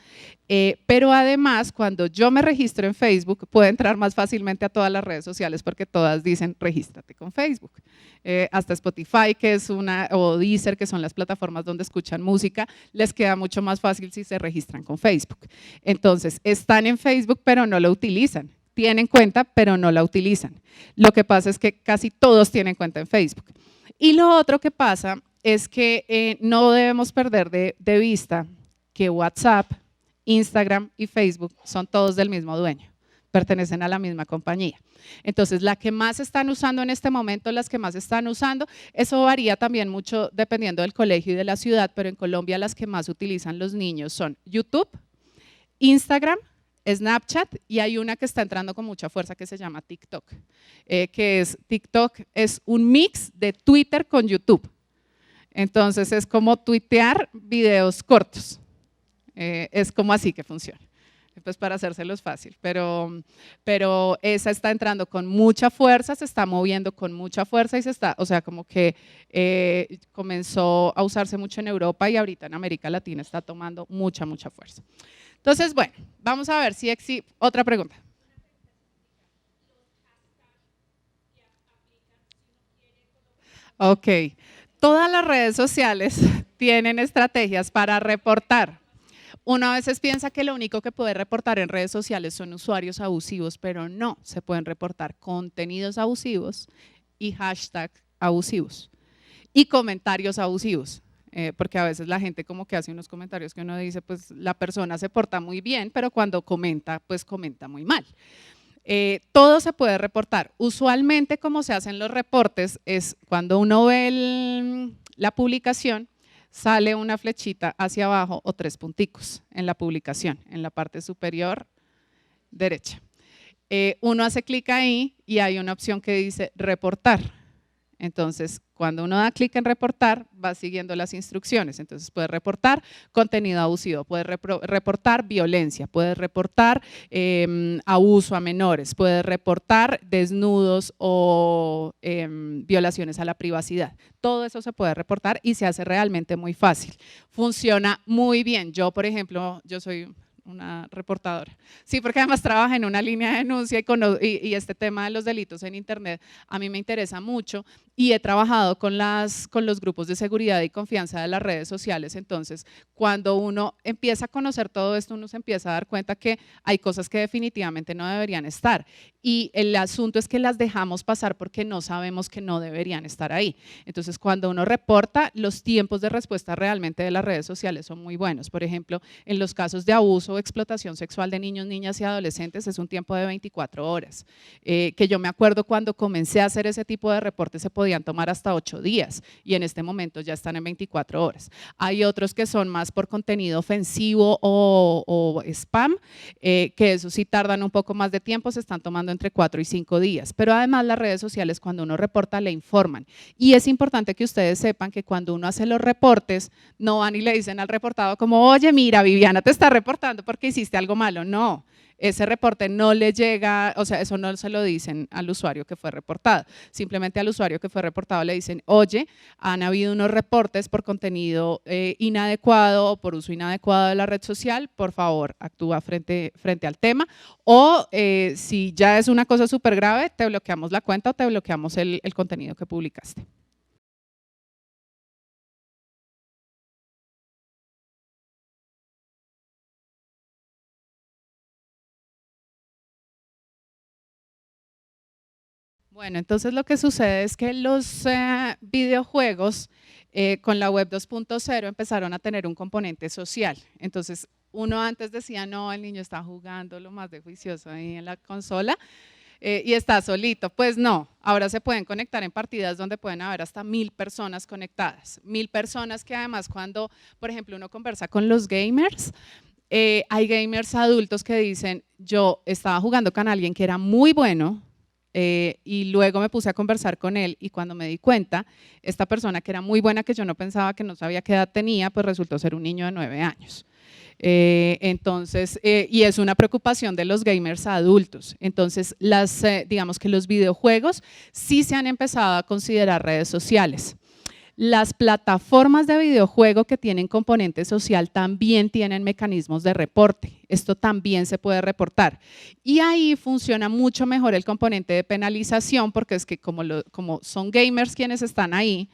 pero además, cuando yo me registro en Facebook, puedo entrar más fácilmente a todas las redes sociales porque todas dicen, regístrate con Facebook. Hasta Spotify, que es o Deezer, que son las plataformas donde escuchan música, les queda mucho más fácil si se registran con Facebook. Entonces, están en Facebook, pero no lo utilizan. Tienen cuenta, pero no la utilizan. Lo que pasa es que casi todos tienen cuenta en Facebook. Y lo otro que pasa es que no debemos perder de vista que WhatsApp, Instagram y Facebook son todos del mismo dueño, pertenecen a la misma compañía. Entonces, la que más están usando en este momento, las que más están usando, eso varía también mucho dependiendo del colegio y de la ciudad, pero en Colombia las que más utilizan los niños son YouTube, Instagram, Snapchat y hay una que está entrando con mucha fuerza que se llama TikTok, TikTok es un mix de Twitter con YouTube. Entonces es como tuitear videos cortos, es como así que funciona. Pues para hacérselos fácil, pero esa está entrando con mucha fuerza, se está moviendo con mucha fuerza y o sea, como que comenzó a usarse mucho en Europa y ahorita en América Latina está tomando mucha fuerza. Entonces, bueno, vamos a ver si existe otra pregunta. Ok, todas las redes sociales tienen estrategias para reportar. Uno a veces piensa que lo único que puede reportar en redes sociales son usuarios abusivos, pero no, se pueden reportar contenidos abusivos y hashtags abusivos y comentarios abusivos. Porque a veces la gente como que hace unos comentarios que uno dice, pues la persona se porta muy bien, pero cuando comenta, pues comenta muy mal. Todo se puede reportar. Usualmente como se hacen los reportes es cuando uno ve la publicación, sale una flechita hacia abajo o 3 punticos en la publicación, en la parte superior derecha. Uno hace clic ahí y hay una opción que dice reportar. Entonces, cuando uno da clic en reportar, va siguiendo las instrucciones. Entonces, puede reportar contenido abusivo, puede reportar violencia, puede reportar abuso a menores, puede reportar desnudos o violaciones a la privacidad. Todo eso se puede reportar y se hace realmente muy fácil. Funciona muy bien. Yo, por ejemplo, yo soy una reportadora. Sí, porque además trabaja en una línea de denuncia y este tema de los delitos en internet a mí me interesa mucho y he trabajado con los grupos de seguridad y confianza de las redes sociales. Entonces, cuando uno empieza a conocer todo esto, uno se empieza a dar cuenta que hay cosas que definitivamente no deberían estar y el asunto es que las dejamos pasar porque no sabemos que no deberían estar ahí. Entonces, cuando uno reporta, los tiempos de respuesta realmente de las redes sociales son muy buenos. Por ejemplo, en los casos de abuso o explotación sexual de niños, niñas y adolescentes es un tiempo de 24 horas. Que yo me acuerdo cuando comencé a hacer ese tipo de reportes se podía podían tomar hasta 8 días y en este momento ya están en 24 horas. Hay otros que son más por contenido ofensivo o spam, que eso sí tardan un poco más de tiempo, se están tomando entre 4 y 5 días. Pero además las redes sociales, cuando uno reporta, le informan. Y es importante que ustedes sepan que cuando uno hace los reportes, no van y le dicen al reportado como, oye, mira, Viviana te está reportando porque hiciste algo malo. No, ese reporte no le llega, o sea, eso no se lo dicen al usuario que fue reportado. Simplemente al usuario que fue reportado le dicen, oye, han habido unos reportes por contenido inadecuado o por uso inadecuado de la red social, por favor, actúa frente al tema. O si ya es una cosa súper grave, te bloqueamos la cuenta o te bloqueamos el contenido que publicaste. Bueno, entonces lo que sucede es que los videojuegos con la web 2.0 empezaron a tener un componente social. Entonces, uno antes decía, no, el niño está jugando lo más de juicioso ahí en la consola y está solito. Pues no, ahora se pueden conectar en partidas donde pueden haber hasta 1000 personas conectadas. 1000 personas que además cuando, por ejemplo, uno conversa con los gamers, hay gamers adultos que dicen, yo estaba jugando con alguien que era muy bueno, y luego me puse a conversar con él y cuando me di cuenta, esta persona que era muy buena, que yo no pensaba, que no sabía qué edad tenía, pues resultó ser un niño de 9 años. Entonces, y es una preocupación de los gamers adultos. Entonces, digamos que los videojuegos sí se han empezado a considerar redes sociales. Las plataformas de videojuego que tienen componente social también tienen mecanismos de reporte. Esto también se puede reportar. Y ahí funciona mucho mejor el componente de penalización porque es que como son gamers quienes están ahí,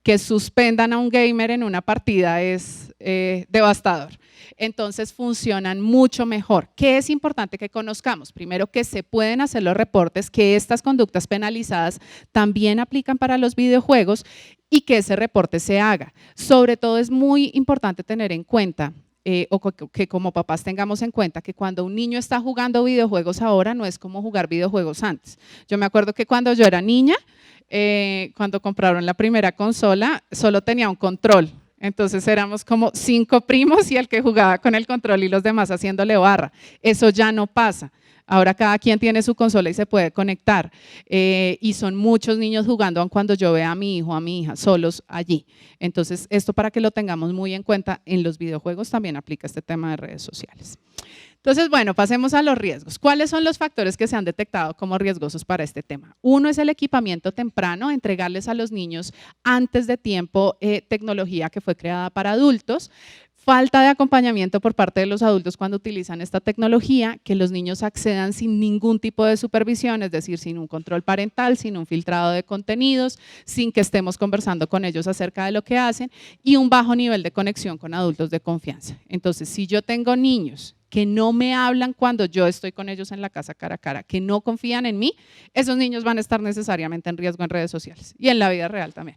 que suspendan a un gamer en una partida es devastador. Entonces funcionan mucho mejor. ¿Qué es importante que conozcamos? Primero, que se pueden hacer los reportes, que estas conductas penalizadas también aplican para los videojuegos y que ese reporte se haga. Sobre todo es muy importante tener en cuenta o que como papás tengamos en cuenta que cuando un niño está jugando videojuegos ahora no es como jugar videojuegos antes. Yo me acuerdo que cuando yo era niña, cuando compraron la primera consola, solo tenía un control. Entonces éramos como 5 primos y el que jugaba con el control y los demás haciéndole barra. Eso ya no pasa. Ahora cada quien tiene su consola y se puede conectar. Y son muchos niños jugando, aun cuando yo vea a mi hijo, a mi hija, solos allí. Entonces, esto para que lo tengamos muy en cuenta, en los videojuegos también aplica este tema de redes sociales. Entonces, bueno, pasemos a los riesgos. ¿Cuáles son los factores que se han detectado como riesgosos para este tema? Uno es el equipamiento temprano, entregarles a los niños antes de tiempo tecnología que fue creada para adultos. Falta de acompañamiento por parte de los adultos cuando utilizan esta tecnología, que los niños accedan sin ningún tipo de supervisión, es decir, sin un control parental, sin un filtrado de contenidos, sin que estemos conversando con ellos acerca de lo que hacen y un bajo nivel de conexión con adultos de confianza. Entonces, si yo tengo niños que no me hablan cuando yo estoy con ellos en la casa cara a cara, que no confían en mí, esos niños van a estar necesariamente en riesgo en redes sociales y en la vida real también.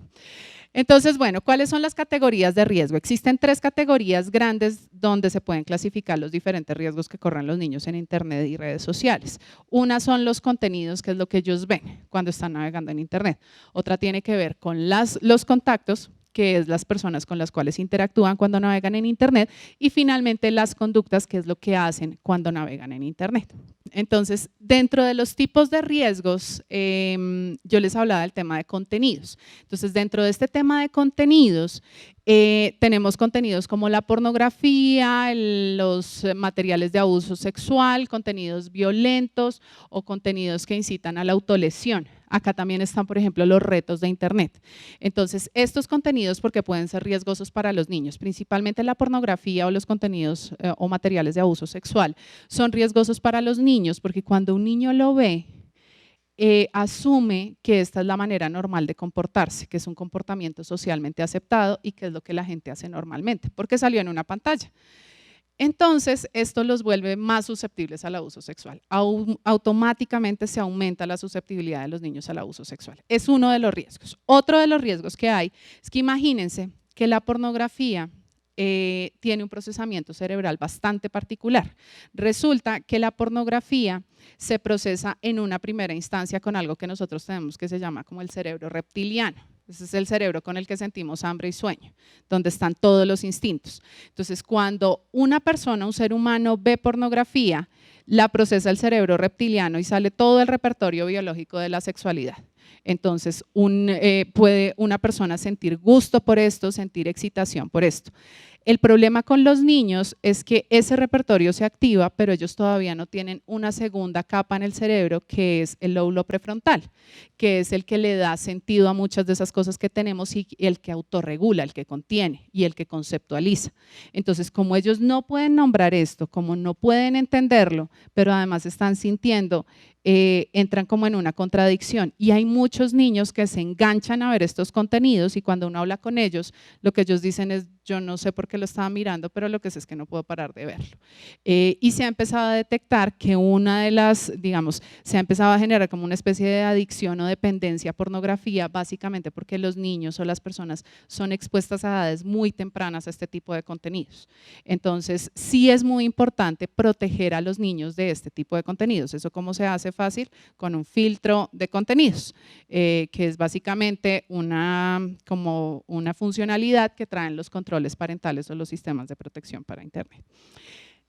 Entonces, bueno, ¿cuáles son las categorías de riesgo? Existen 3 categorías grandes donde se pueden clasificar los diferentes riesgos que corren los niños en Internet y redes sociales. Una son los contenidos, que es lo que ellos ven cuando están navegando en Internet. Otra tiene que ver con los contactos, que es las personas con las cuales interactúan cuando navegan en Internet, y finalmente las conductas, que es lo que hacen cuando navegan en Internet. Entonces, dentro de los tipos de riesgos, yo les hablaba del tema de contenidos. Entonces, dentro de este tema de contenidos, tenemos contenidos como la pornografía, los materiales de abuso sexual, contenidos violentos o contenidos que incitan a la autolesión. Acá también están, por ejemplo, los retos de Internet. Entonces, estos contenidos, porque pueden ser riesgosos para los niños, principalmente la pornografía o los contenidos o materiales de abuso sexual, son riesgosos para los niños porque cuando un niño lo ve, asume que esta es la manera normal de comportarse, que es un comportamiento socialmente aceptado y que es lo que la gente hace normalmente, porque salió en una pantalla. Entonces, esto los vuelve más susceptibles al abuso sexual. Automáticamente se aumenta la susceptibilidad de los niños al abuso sexual. Es uno de los riesgos. Otro de los riesgos que hay es que imagínense que la pornografía tiene un procesamiento cerebral bastante particular. Resulta que la pornografía se procesa en una primera instancia con algo que nosotros tenemos que se llama como el cerebro reptiliano. Ese es el cerebro con el que sentimos hambre y sueño, donde están todos los instintos. Entonces, cuando una persona, un ser humano, ve pornografía, la procesa el cerebro reptiliano y sale todo el repertorio biológico de la sexualidad. Entonces, puede una persona sentir gusto por esto, sentir excitación por esto. El problema con los niños es que ese repertorio se activa, pero ellos todavía no tienen una segunda capa en el cerebro, que es el lóbulo prefrontal, que es el que le da sentido a muchas de esas cosas que tenemos y el que autorregula, el que contiene y el que conceptualiza. Entonces, como ellos no pueden nombrar esto, como no pueden entenderlo, pero además están sintiendo, entran como en una contradicción, y hay muchos niños que se enganchan a ver estos contenidos y cuando uno habla con ellos, lo que ellos dicen es: yo no sé por qué lo estaba mirando, pero lo que sé es que no puedo parar de verlo. Y se ha empezado a detectar que una de las, digamos, se ha empezado a generar como una especie de adicción o dependencia a pornografía, básicamente porque los niños o las personas son expuestas a edades muy tempranas a este tipo de contenidos. Entonces, sí es muy importante proteger a los niños de este tipo de contenidos. ¿Eso cómo se hace? Fácil, con un filtro de contenidos, que es básicamente como una funcionalidad que traen los controles parentales o los sistemas de protección para Internet.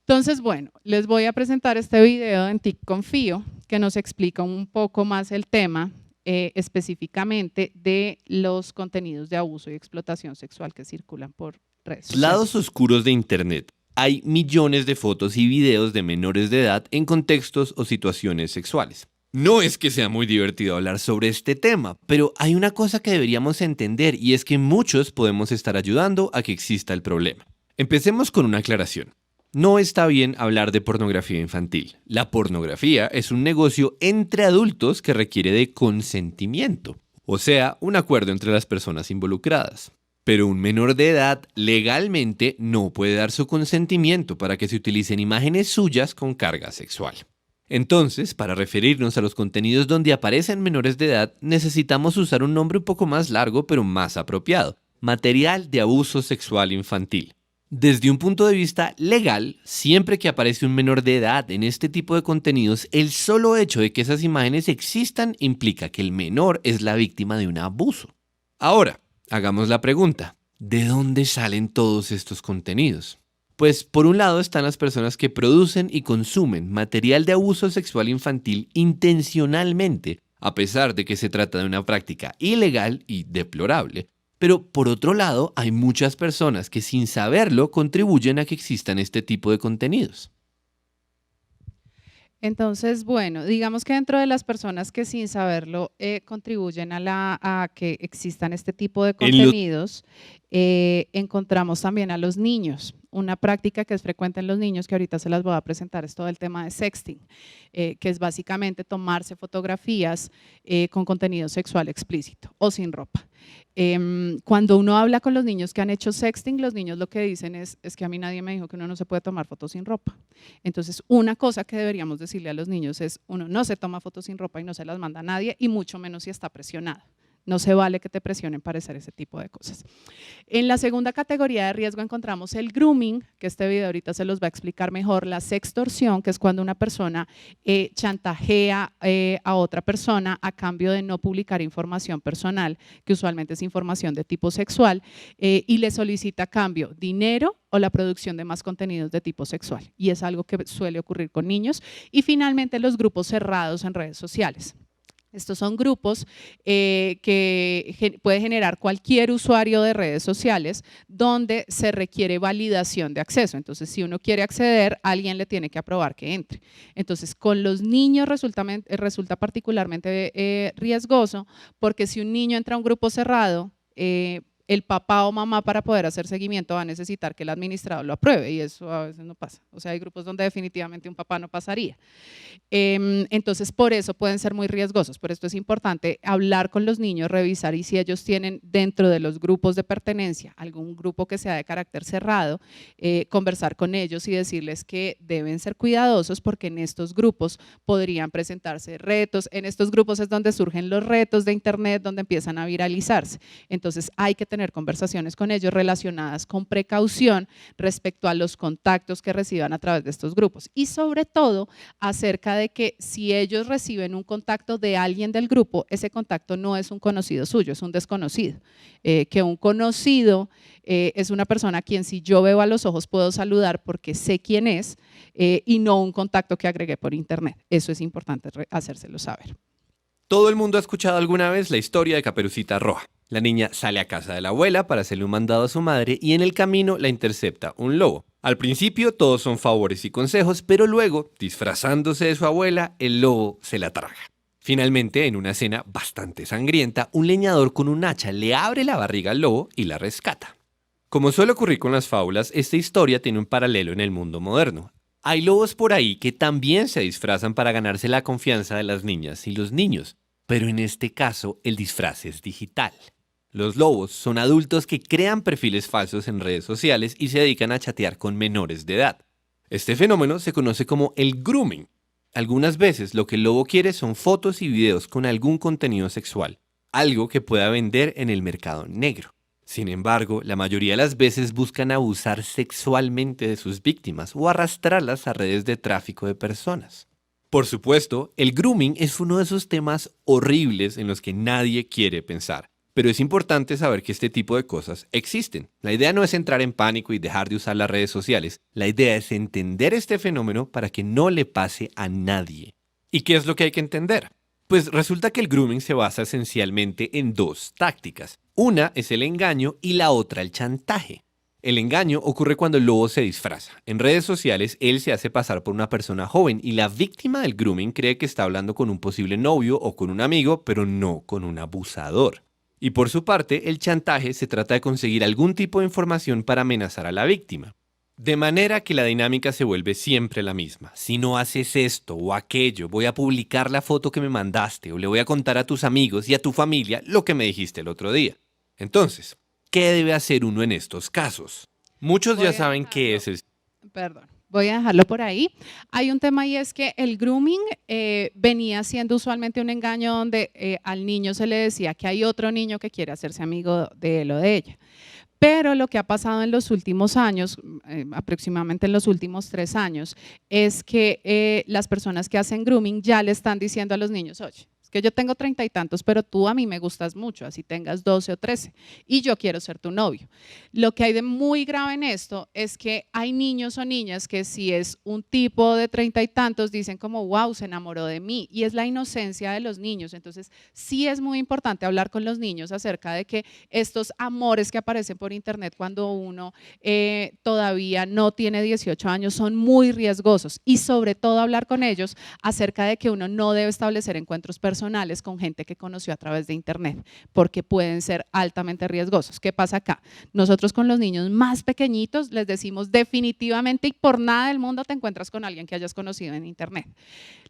Entonces, bueno, les voy a presentar este video en TIC Confío, que nos explica un poco más el tema, específicamente de los contenidos de abuso y explotación sexual que circulan por redes sociales. Lados oscuros de Internet. Hay millones de fotos y videos de menores de edad en contextos o situaciones sexuales. No es que sea muy divertido hablar sobre este tema, pero hay una cosa que deberíamos entender y es que muchos podemos estar ayudando a que exista el problema. Empecemos con una aclaración. No está bien hablar de pornografía infantil. La pornografía es un negocio entre adultos que requiere de consentimiento, o sea, un acuerdo entre las personas involucradas. Pero un menor de edad legalmente no puede dar su consentimiento para que se utilicen imágenes suyas con carga sexual. Entonces, para referirnos a los contenidos donde aparecen menores de edad, necesitamos usar un nombre un poco más largo pero más apropiado: material de abuso sexual infantil. Desde un punto de vista legal, siempre que aparece un menor de edad en este tipo de contenidos, el solo hecho de que esas imágenes existan implica que el menor es la víctima de un abuso. Ahora, hagamos la pregunta: ¿de dónde salen todos estos contenidos? Pues por un lado están las personas que producen y consumen material de abuso sexual infantil intencionalmente, a pesar de que se trata de una práctica ilegal y deplorable. Pero por otro lado hay muchas personas que sin saberlo contribuyen a que existan este tipo de contenidos. Entonces, bueno, digamos que dentro de las personas que sin saberlo contribuyen a que existan este tipo de contenidos, encontramos también a los niños. Una práctica que es frecuente en los niños, que ahorita se las voy a presentar, es todo el tema de sexting, que es básicamente tomarse fotografías con contenido sexual explícito o sin ropa. Cuando uno habla con los niños que han hecho sexting, los niños lo que dicen es que a mí nadie me dijo que uno no se puede tomar fotos sin ropa. Entonces, una cosa que deberíamos decirle a los niños es: uno no se toma fotos sin ropa y no se las manda a nadie, y mucho menos si está presionado. No se vale que te presionen para hacer ese tipo de cosas. En la segunda categoría de riesgo encontramos el grooming, que este video ahorita se los va a explicar mejor, la sextorsión, que es cuando una persona chantajea a otra persona a cambio de no publicar información personal, que usualmente es información de tipo sexual, y le solicita a cambio dinero o la producción de más contenidos de tipo sexual. Y es algo que suele ocurrir con niños. Y finalmente los grupos cerrados en redes sociales. Estos son grupos que puede generar cualquier usuario de redes sociales donde se requiere validación de acceso. Entonces, si uno quiere acceder, alguien le tiene que aprobar que entre. Entonces, con los niños resulta particularmente riesgoso, porque si un niño entra a un grupo cerrado, el papá o mamá, para poder hacer seguimiento, va a necesitar que el administrador lo apruebe, y eso a veces no pasa. O sea, hay grupos donde definitivamente un papá no pasaría. Entonces, por eso pueden ser muy riesgosos. Por esto es importante hablar con los niños, revisar, y si ellos tienen dentro de los grupos de pertenencia algún grupo que sea de carácter cerrado, conversar con ellos y decirles que deben ser cuidadosos, porque en estos grupos podrían presentarse retos. En estos grupos es donde surgen los retos de Internet, donde empiezan a viralizarse. Entonces, hay que tener conversaciones con ellos relacionadas con precaución respecto a los contactos que reciban a través de estos grupos y sobre todo acerca de que si ellos reciben un contacto de alguien del grupo, ese contacto no es un conocido suyo, es un desconocido, que un conocido es una persona a quien si yo veo a los ojos puedo saludar porque sé quién es y no un contacto que agregué por internet. Eso es importante hacérselo saber. Todo el mundo ha escuchado alguna vez la historia de Caperucita Roja. La niña sale a casa de la abuela para hacerle un mandado a su madre y en el camino la intercepta un lobo. Al principio todos son favores y consejos, pero luego, disfrazándose de su abuela, el lobo se la traga. Finalmente, en una escena bastante sangrienta, un leñador con un hacha le abre la barriga al lobo y la rescata. Como suele ocurrir con las fábulas, esta historia tiene un paralelo en el mundo moderno. Hay lobos por ahí que también se disfrazan para ganarse la confianza de las niñas y los niños, pero en este caso el disfraz es digital. Los lobos son adultos que crean perfiles falsos en redes sociales y se dedican a chatear con menores de edad. Este fenómeno se conoce como el grooming. Algunas veces lo que el lobo quiere son fotos y videos con algún contenido sexual, algo que pueda vender en el mercado negro. Sin embargo, la mayoría de las veces buscan abusar sexualmente de sus víctimas o arrastrarlas a redes de tráfico de personas. Por supuesto, el grooming es uno de esos temas horribles en los que nadie quiere pensar, pero es importante saber que este tipo de cosas existen. La idea no es entrar en pánico y dejar de usar las redes sociales, la idea es entender este fenómeno para que no le pase a nadie. ¿Y qué es lo que hay que entender? Pues resulta que el grooming se basa esencialmente en dos tácticas. Una es el engaño y la otra el chantaje. El engaño ocurre cuando el lobo se disfraza. En redes sociales, él se hace pasar por una persona joven y la víctima del grooming cree que está hablando con un posible novio o con un amigo, pero no con un abusador. Y por su parte, el chantaje se trata de conseguir algún tipo de información para amenazar a la víctima. De manera que la dinámica se vuelve siempre la misma. Si no haces esto o aquello, voy a publicar la foto que me mandaste o le voy a contar a tus amigos y a tu familia lo que me dijiste el otro día. Entonces, ¿qué debe hacer uno en estos casos? Muchos ya saben qué es el... Perdón, voy a dejarlo por ahí. Hay un tema y es que el grooming venía siendo usualmente un engaño donde al niño se le decía que hay otro niño que quiere hacerse amigo de él o de ella. Pero lo que ha pasado en los últimos años, aproximadamente en los últimos 3 años, es que las personas que hacen grooming ya le están diciendo a los niños, oye, es que yo tengo 30 y tantos, pero tú a mí me gustas mucho, así tengas 12 o 13, y yo quiero ser tu novio. Lo que hay de muy grave en esto es que hay niños o niñas que si es un tipo de 30 y tantos, dicen como, wow, se enamoró de mí, y es la inocencia de los niños. Entonces, sí es muy importante hablar con los niños acerca de que estos amores que aparecen por internet cuando uno todavía no tiene 18 años son muy riesgosos, y sobre todo hablar con ellos acerca de que uno no debe establecer encuentros personales con gente que conoció a través de internet, porque pueden ser altamente riesgosos. ¿Qué pasa acá? Nosotros con los niños más pequeñitos les decimos definitivamente y por nada del mundo te encuentras con alguien que hayas conocido en internet.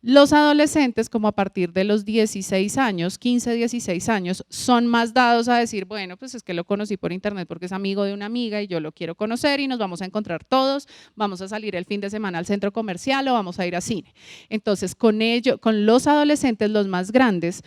Los adolescentes, como a partir de los 16 años, 15, 16 años, son más dados a decir, bueno, pues es que lo conocí por internet porque es amigo de una amiga y yo lo quiero conocer y nos vamos a encontrar todos, vamos a salir el fin de semana al centro comercial o vamos a ir a cine. Entonces, con los adolescentes, los más grandes,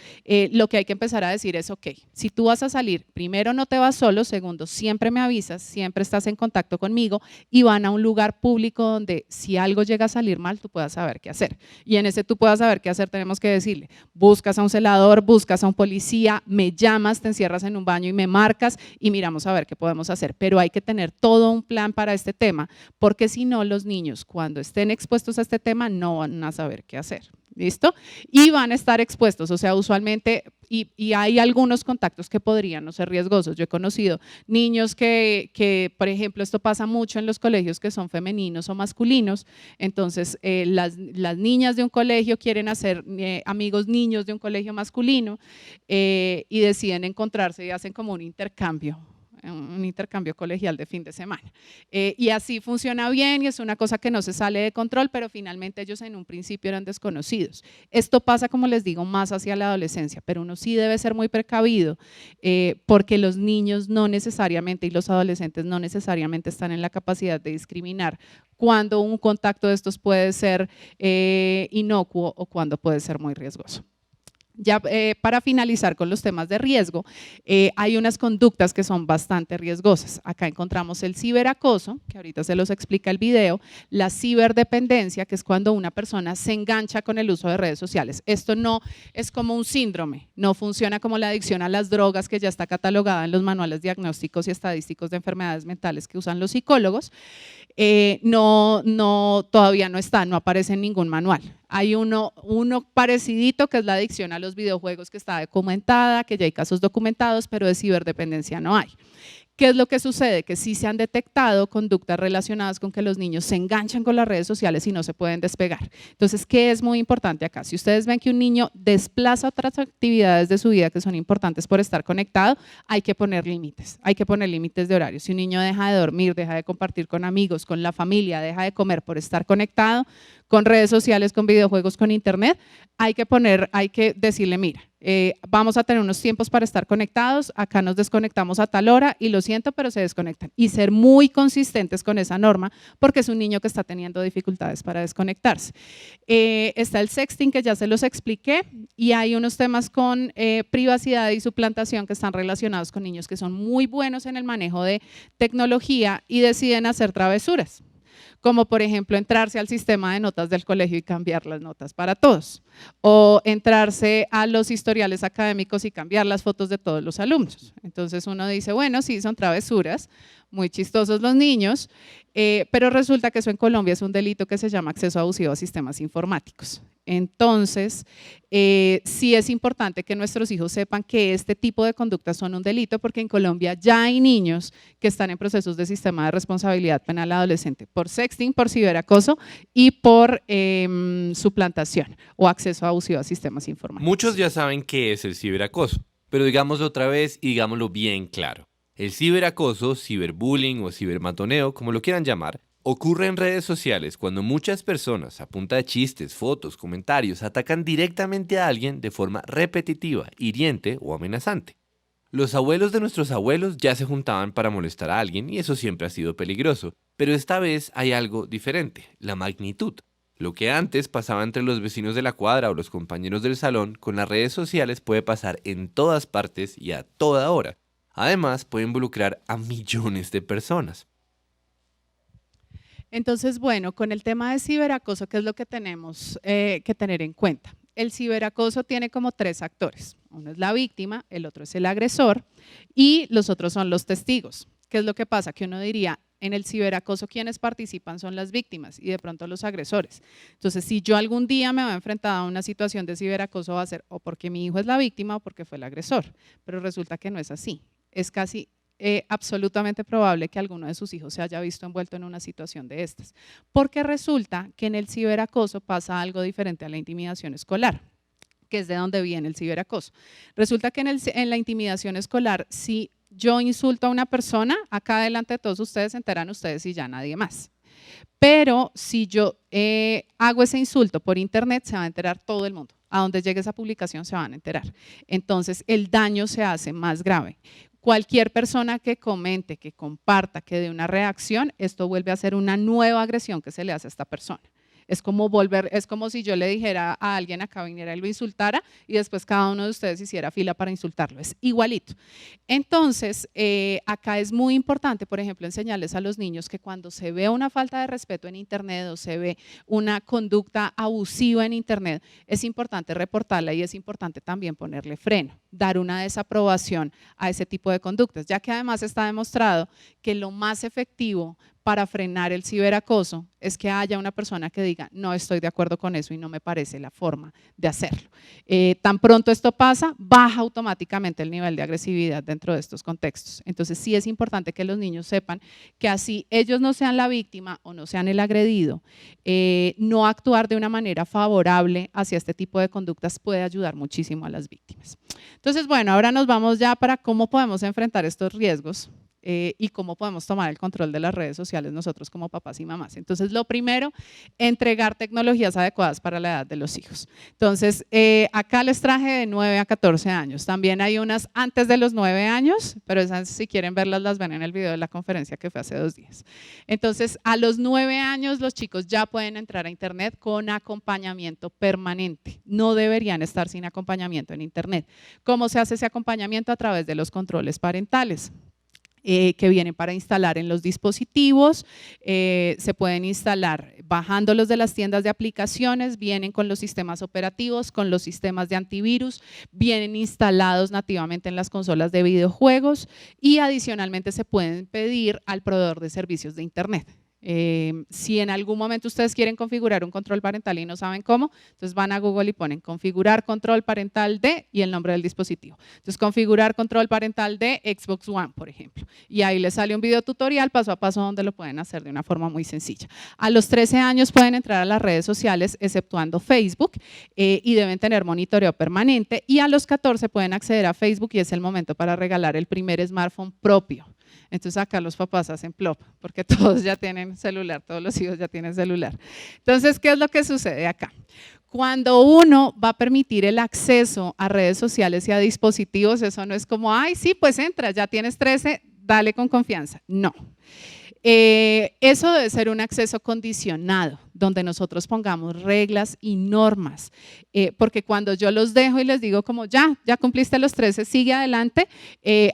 lo que hay que empezar a decir es, ok, si tú vas a salir, primero no te vas solo, segundo, siempre me avisas, siempre estás en contacto conmigo y van a un lugar público donde si algo llega a salir mal, tú puedas saber qué hacer. Y en ese tú puedas saber qué hacer, tenemos que decirle, buscas a un celador, buscas a un policía, me llamas, te encierras en un baño y me marcas y miramos a ver qué podemos hacer. Pero hay que tener todo un plan para este tema, porque si no, los niños cuando estén expuestos a este tema no van a saber qué hacer. ¿Listo? Y van a estar expuestos, o sea, usualmente, y hay algunos contactos que podrían no ser riesgosos. Yo he conocido niños que, por ejemplo, esto pasa mucho en los colegios que son femeninos o masculinos, entonces las niñas de un colegio quieren hacer amigos niños de un colegio masculino y deciden encontrarse y hacen como un intercambio colegial de fin de semana. Y así funciona bien y es una cosa que no se sale de control, pero finalmente ellos en un principio eran desconocidos. Esto pasa, como les digo, más hacia la adolescencia, pero uno sí debe ser muy precavido porque los niños no necesariamente y los adolescentes no necesariamente están en la capacidad de discriminar cuando un contacto de estos puede ser inocuo o cuando puede ser muy riesgoso. Ya para finalizar con los temas de riesgo, hay unas conductas que son bastante riesgosas. Acá encontramos el ciberacoso, que ahorita se los explica el video, la ciberdependencia, que es cuando una persona se engancha con el uso de redes sociales. Esto no es como un síndrome, no funciona como la adicción a las drogas que ya está catalogada en los manuales diagnósticos y estadísticos de enfermedades mentales que usan los psicólogos. Todavía no está, no aparece en ningún manual. Hay uno parecidito que es la adicción a los videojuegos que está documentada, que ya hay casos documentados, pero de ciberdependencia no hay. ¿Qué es lo que sucede? Que sí se han detectado conductas relacionadas con que los niños se enganchan con las redes sociales y no se pueden despegar. Entonces, ¿qué es muy importante acá? Si ustedes ven que un niño desplaza otras actividades de su vida que son importantes por estar conectado, hay que poner límites. Hay que poner límites de horario. Si un niño deja de dormir, deja de compartir con amigos, con la familia, deja de comer por estar conectado, con redes sociales, con videojuegos, con internet, hay que decirle, mira, vamos a tener unos tiempos para estar conectados, acá nos desconectamos a tal hora y lo siento, pero se desconectan. Y ser muy consistentes con esa norma porque es un niño que está teniendo dificultades para desconectarse. Está el sexting, que ya se los expliqué, y hay unos temas con privacidad y suplantación que están relacionados con niños que son muy buenos en el manejo de tecnología y deciden hacer travesuras, como por ejemplo entrarse al sistema de notas del colegio y cambiar las notas para todos, o entrarse a los historiales académicos y cambiar las fotos de todos los alumnos. Entonces uno dice, bueno, sí, son travesuras, muy chistosos los niños, pero resulta que eso en Colombia es un delito que se llama acceso abusivo a sistemas informáticos. Entonces, sí es importante que nuestros hijos sepan que este tipo de conductas son un delito, porque en Colombia ya hay niños que están en procesos de sistema de responsabilidad penal adolescente por sexting, por ciberacoso y por suplantación o acceso abusivo a sistemas informáticos. Muchos ya saben qué es el ciberacoso, pero digámoslo otra vez y digámoslo bien claro. El ciberacoso, ciberbullying o cibermatoneo, como lo quieran llamar, ocurre en redes sociales cuando muchas personas, a punta de chistes, fotos, comentarios, atacan directamente a alguien de forma repetitiva, hiriente o amenazante. Los abuelos de nuestros abuelos ya se juntaban para molestar a alguien y eso siempre ha sido peligroso, pero esta vez hay algo diferente, la magnitud. Lo que antes pasaba entre los vecinos de la cuadra o los compañeros del salón, con las redes sociales puede pasar en todas partes y a toda hora. Además, puede involucrar a millones de personas. Entonces, bueno, con el tema de ciberacoso, ¿qué es lo que tenemos que tener en cuenta? El ciberacoso tiene como tres actores. Uno es la víctima, el otro es el agresor y los otros son los testigos. ¿Qué es lo que pasa? Que uno diría, en el ciberacoso quienes participan son las víctimas y de pronto los agresores. Entonces, si yo algún día me voy a enfrentar a una situación de ciberacoso, va a ser o porque mi hijo es la víctima o porque fue el agresor, pero resulta que no es así. Es casi absolutamente probable que alguno de sus hijos se haya visto envuelto en una situación de estas, porque resulta que en el ciberacoso pasa algo diferente a la intimidación escolar, que es de donde viene el ciberacoso. Resulta que en la intimidación escolar, si yo insulto a una persona, acá delante de todos ustedes se enteran ustedes y ya nadie más. Pero si yo hago ese insulto por internet, se va a enterar todo el mundo. A donde llegue esa publicación se van a enterar. Entonces el daño se hace más grave. Cualquier persona que comente, que comparta, que dé una reacción, esto vuelve a ser una nueva agresión que se le hace a esta persona. Es como si yo le dijera a alguien acá viniera y lo insultara y después cada uno de ustedes hiciera fila para insultarlo. Es igualito. Entonces, acá es muy importante, por ejemplo, enseñarles a los niños que cuando se ve una falta de respeto en internet o se ve una conducta abusiva en internet, es importante reportarla y es importante también ponerle freno, dar una desaprobación a ese tipo de conductas, ya que además está demostrado que lo más efectivo para frenar el ciberacoso es que haya una persona que diga, no estoy de acuerdo con eso y no me parece la forma de hacerlo. Tan pronto esto pasa, baja automáticamente el nivel de agresividad dentro de estos contextos. Entonces sí es importante que los niños sepan que así ellos no sean la víctima o no sean el agredido, no actuar de una manera favorable hacia este tipo de conductas puede ayudar muchísimo a las víctimas. Entonces, bueno, ahora nos vamos ya para cómo podemos enfrentar estos riesgos y cómo podemos tomar el control de las redes sociales nosotros como papás y mamás. Entonces, lo primero, entregar tecnologías adecuadas para la edad de los hijos. Entonces, acá les traje de 9 a 14 años. También hay unas antes de los 9 años, pero esas si quieren verlas las ven en el video de la conferencia que fue hace 2 días. Entonces, a los 9 años los chicos ya pueden entrar a internet con acompañamiento permanente. No deberían estar sin acompañamiento en internet. ¿Cómo se hace ese acompañamiento? A través de los controles parentales. Que vienen para instalar en los dispositivos, se pueden instalar bajándolos de las tiendas de aplicaciones, vienen con los sistemas operativos, con los sistemas de antivirus, vienen instalados nativamente en las consolas de videojuegos y adicionalmente se pueden pedir al proveedor de servicios de internet. Si en algún momento ustedes quieren configurar un control parental y no saben cómo, entonces van a Google y ponen configurar control parental de y el nombre del dispositivo. Entonces configurar control parental de Xbox One, por ejemplo. Y ahí les sale un video tutorial paso a paso donde lo pueden hacer de una forma muy sencilla. A los 13 años pueden entrar a las redes sociales exceptuando Facebook y deben tener monitoreo permanente y a los 14 pueden acceder a Facebook y es el momento para regalar el primer smartphone propio. Entonces acá los papás hacen plop, porque todos ya tienen celular, todos los hijos ya tienen celular. Entonces, ¿qué es lo que sucede acá? Cuando uno va a permitir el acceso a redes sociales y a dispositivos, eso no es como, ay, sí, pues entra, ya tienes 13, dale con confianza. No. Eso debe ser un acceso condicionado, donde nosotros pongamos reglas y normas, porque cuando yo los dejo y les digo como ya cumpliste los 13, sigue adelante,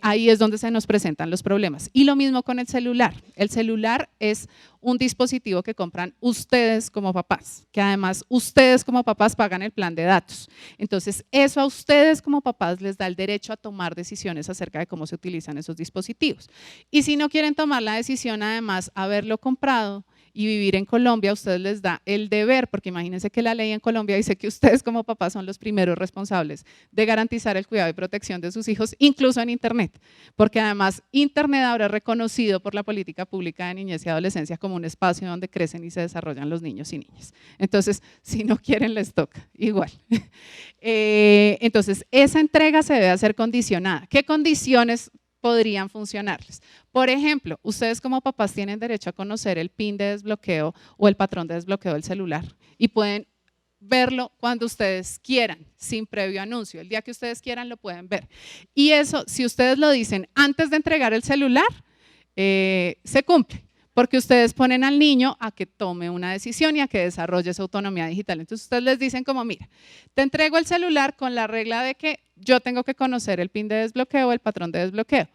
ahí es donde se nos presentan los problemas. Y lo mismo con el celular. El celular es un dispositivo que compran ustedes como papás, que además ustedes como papás pagan el plan de datos. Entonces, eso a ustedes como papás les da el derecho a tomar decisiones acerca de cómo se utilizan esos dispositivos. Y si no quieren tomar la decisión, además, haberlo comprado y vivir en Colombia, a ustedes les da el deber, porque imagínense que la ley en Colombia dice que ustedes como papás son los primeros responsables de garantizar el cuidado y protección de sus hijos, incluso en internet, porque además internet ahora es reconocido por la política pública de niñez y adolescencia como un espacio donde crecen y se desarrollan los niños y niñas. Entonces, si no quieren, les toca, igual. Entonces, esa entrega se debe hacer condicionada. ¿Qué condiciones podrían funcionarles? Por ejemplo, ustedes como papás tienen derecho a conocer el PIN de desbloqueo o el patrón de desbloqueo del celular y pueden verlo cuando ustedes quieran, sin previo anuncio. El día que ustedes quieran lo pueden ver. Y eso, si ustedes lo dicen antes de entregar el celular, se cumple, porque ustedes ponen al niño a que tome una decisión y a que desarrolle su autonomía digital. Entonces ustedes les dicen como, mira, te entrego el celular con la regla de que yo tengo que conocer el PIN de desbloqueo, el patrón de desbloqueo.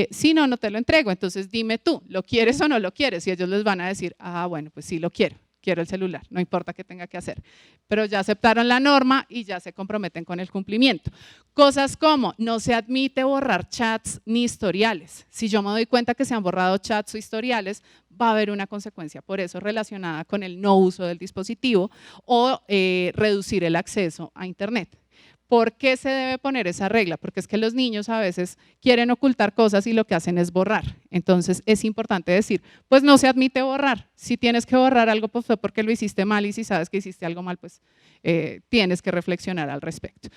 Si no, no te lo entrego. Entonces dime tú, ¿lo quieres o no lo quieres? Y ellos les van a decir, bueno, pues sí lo quiero el celular, no importa qué tenga que hacer. Pero ya aceptaron la norma y ya se comprometen con el cumplimiento. Cosas como, no se admite borrar chats ni historiales. Si yo me doy cuenta que se han borrado chats o historiales, va a haber una consecuencia por eso relacionada con el no uso del dispositivo o reducir el acceso a internet. ¿Por qué se debe poner esa regla? Porque es que los niños a veces quieren ocultar cosas y lo que hacen es borrar. Entonces es importante decir, pues no se admite borrar. Si tienes que borrar algo, pues fue porque lo hiciste mal y si sabes que hiciste algo mal, pues tienes que reflexionar al respecto.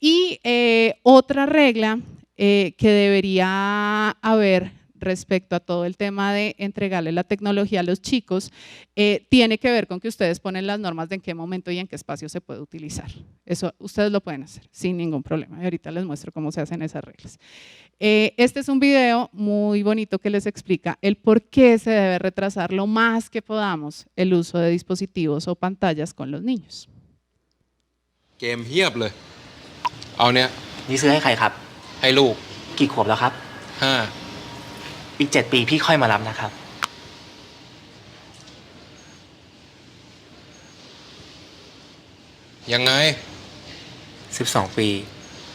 Y otra regla que debería haber respecto a todo el tema de entregarle la tecnología a los chicos, tiene que ver con que ustedes ponen las normas de en qué momento y en qué espacio se puede utilizar. Eso ustedes lo pueden hacer sin ningún problema. Y ahorita les muestro cómo se hacen esas reglas. Este es un video muy bonito que les explica el por qué se debe retrasar lo más que podamos el uso de dispositivos o pantallas con los niños. เกมเพียบเลย เอาเนี่ย นี่ซื้อให้ใครครับ ให้ลูก กี่ขวบแล้วครับ 5 อีก 7 ปีพี่ค่อยมารับนะครับ ยังไง 12 ปี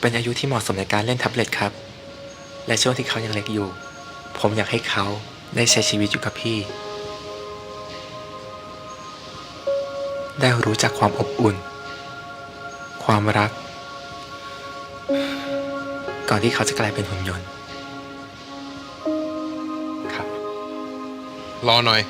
เป็นอายุที่เหมาะสมในการเล่นแท็บเล็ตครับ และช่วงที่เขายังเล็กอยู่ ผมอยากให้เขาได้ใช้ชีวิตอยู่กับพี่ ได้รู้จักความอบอุ่น ความรัก ก่อนที่เขาจะกลายเป็นหุ่นยนต์ครับ รอหน่อย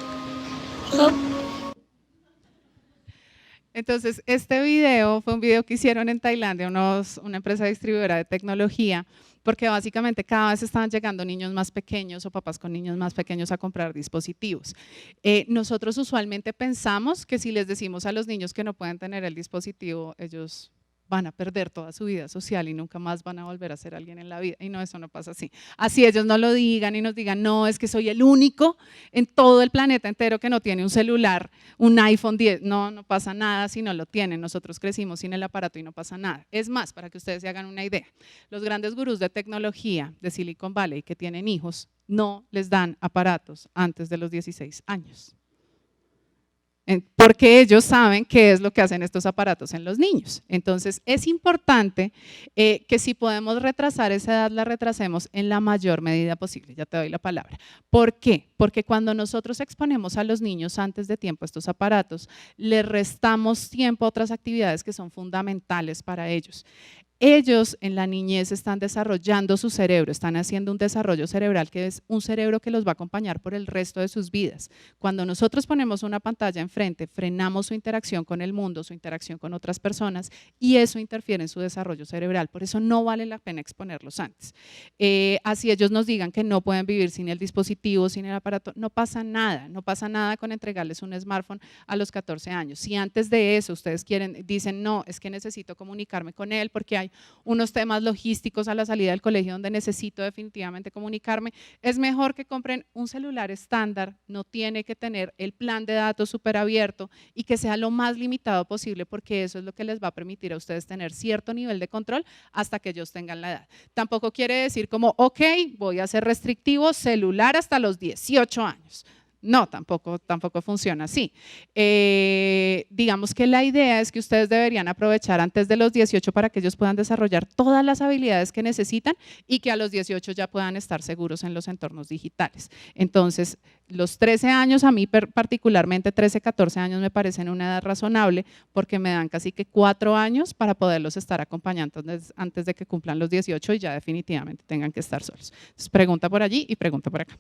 Entonces, este video fue un video que hicieron en Tailandia, una empresa distribuidora de tecnología, porque básicamente cada vez estaban llegando niños más pequeños o papás con niños más pequeños a comprar dispositivos. Nosotros usualmente pensamos que si les decimos a los niños que no pueden tener el dispositivo, ellos van a perder toda su vida social y nunca más van a volver a ser alguien en la vida. Y no, eso no pasa así. Así ellos no lo digan y nos digan, no, es que soy el único en todo el planeta entero que no tiene un celular, un iPhone 10. No, no pasa nada si no lo tienen. Nosotros crecimos sin el aparato y no pasa nada. Es más, para que ustedes se hagan una idea, los grandes gurús de tecnología de Silicon Valley que tienen hijos no les dan aparatos antes de los 16 años. Porque ellos saben qué es lo que hacen estos aparatos en los niños. Entonces, es importante que si podemos retrasar esa edad, la retrasemos en la mayor medida posible. Ya te doy la palabra. ¿Por qué? Porque cuando nosotros exponemos a los niños antes de tiempo a estos aparatos, les restamos tiempo a otras actividades que son fundamentales para ellos. Ellos en la niñez están desarrollando su cerebro, están haciendo un desarrollo cerebral que es un cerebro que los va a acompañar por el resto de sus vidas. Cuando nosotros ponemos una pantalla enfrente, frenamos su interacción con el mundo, su interacción con otras personas y eso interfiere en su desarrollo cerebral. Por eso no vale la pena exponerlos antes. Así ellos nos digan que no pueden vivir sin el dispositivo, sin el aparato, no pasa nada con entregarles un smartphone a los 14 años. Si antes de eso ustedes dicen, no, es que necesito comunicarme con él porque hay unos temas logísticos a la salida del colegio donde necesito definitivamente comunicarme, es mejor que compren un celular estándar, no tiene que tener el plan de datos súper abierto y que sea lo más limitado posible porque eso es lo que les va a permitir a ustedes tener cierto nivel de control hasta que ellos tengan la edad. Tampoco quiere decir como, ok, voy a ser restrictivo, celular hasta los 18 años. No, tampoco funciona así. Digamos que la idea es que ustedes deberían aprovechar antes de los 18 para que ellos puedan desarrollar todas las habilidades que necesitan y que a los 18 ya puedan estar seguros en los entornos digitales. Entonces, los 13 años, a mí particularmente 13, 14 años me parecen una edad razonable porque me dan casi que 4 años para poderlos estar acompañando antes de que cumplan los 18 y ya definitivamente tengan que estar solos. Entonces, pregunta por allí y pregunta por acá.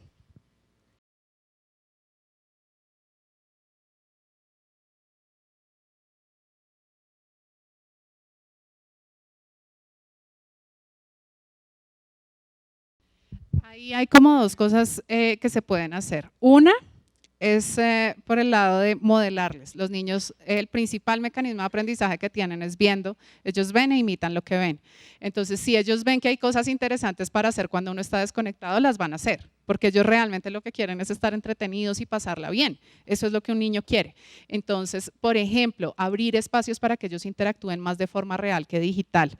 Ahí hay como dos cosas que se pueden hacer. Una es por el lado de modelarles. Los niños, el principal mecanismo de aprendizaje que tienen es viendo, ellos ven e imitan lo que ven. Entonces, si ellos ven que hay cosas interesantes para hacer cuando uno está desconectado, las van a hacer, porque ellos realmente lo que quieren es estar entretenidos y pasarla bien. Eso es lo que un niño quiere. Entonces, por ejemplo, abrir espacios para que ellos interactúen más de forma real que digital,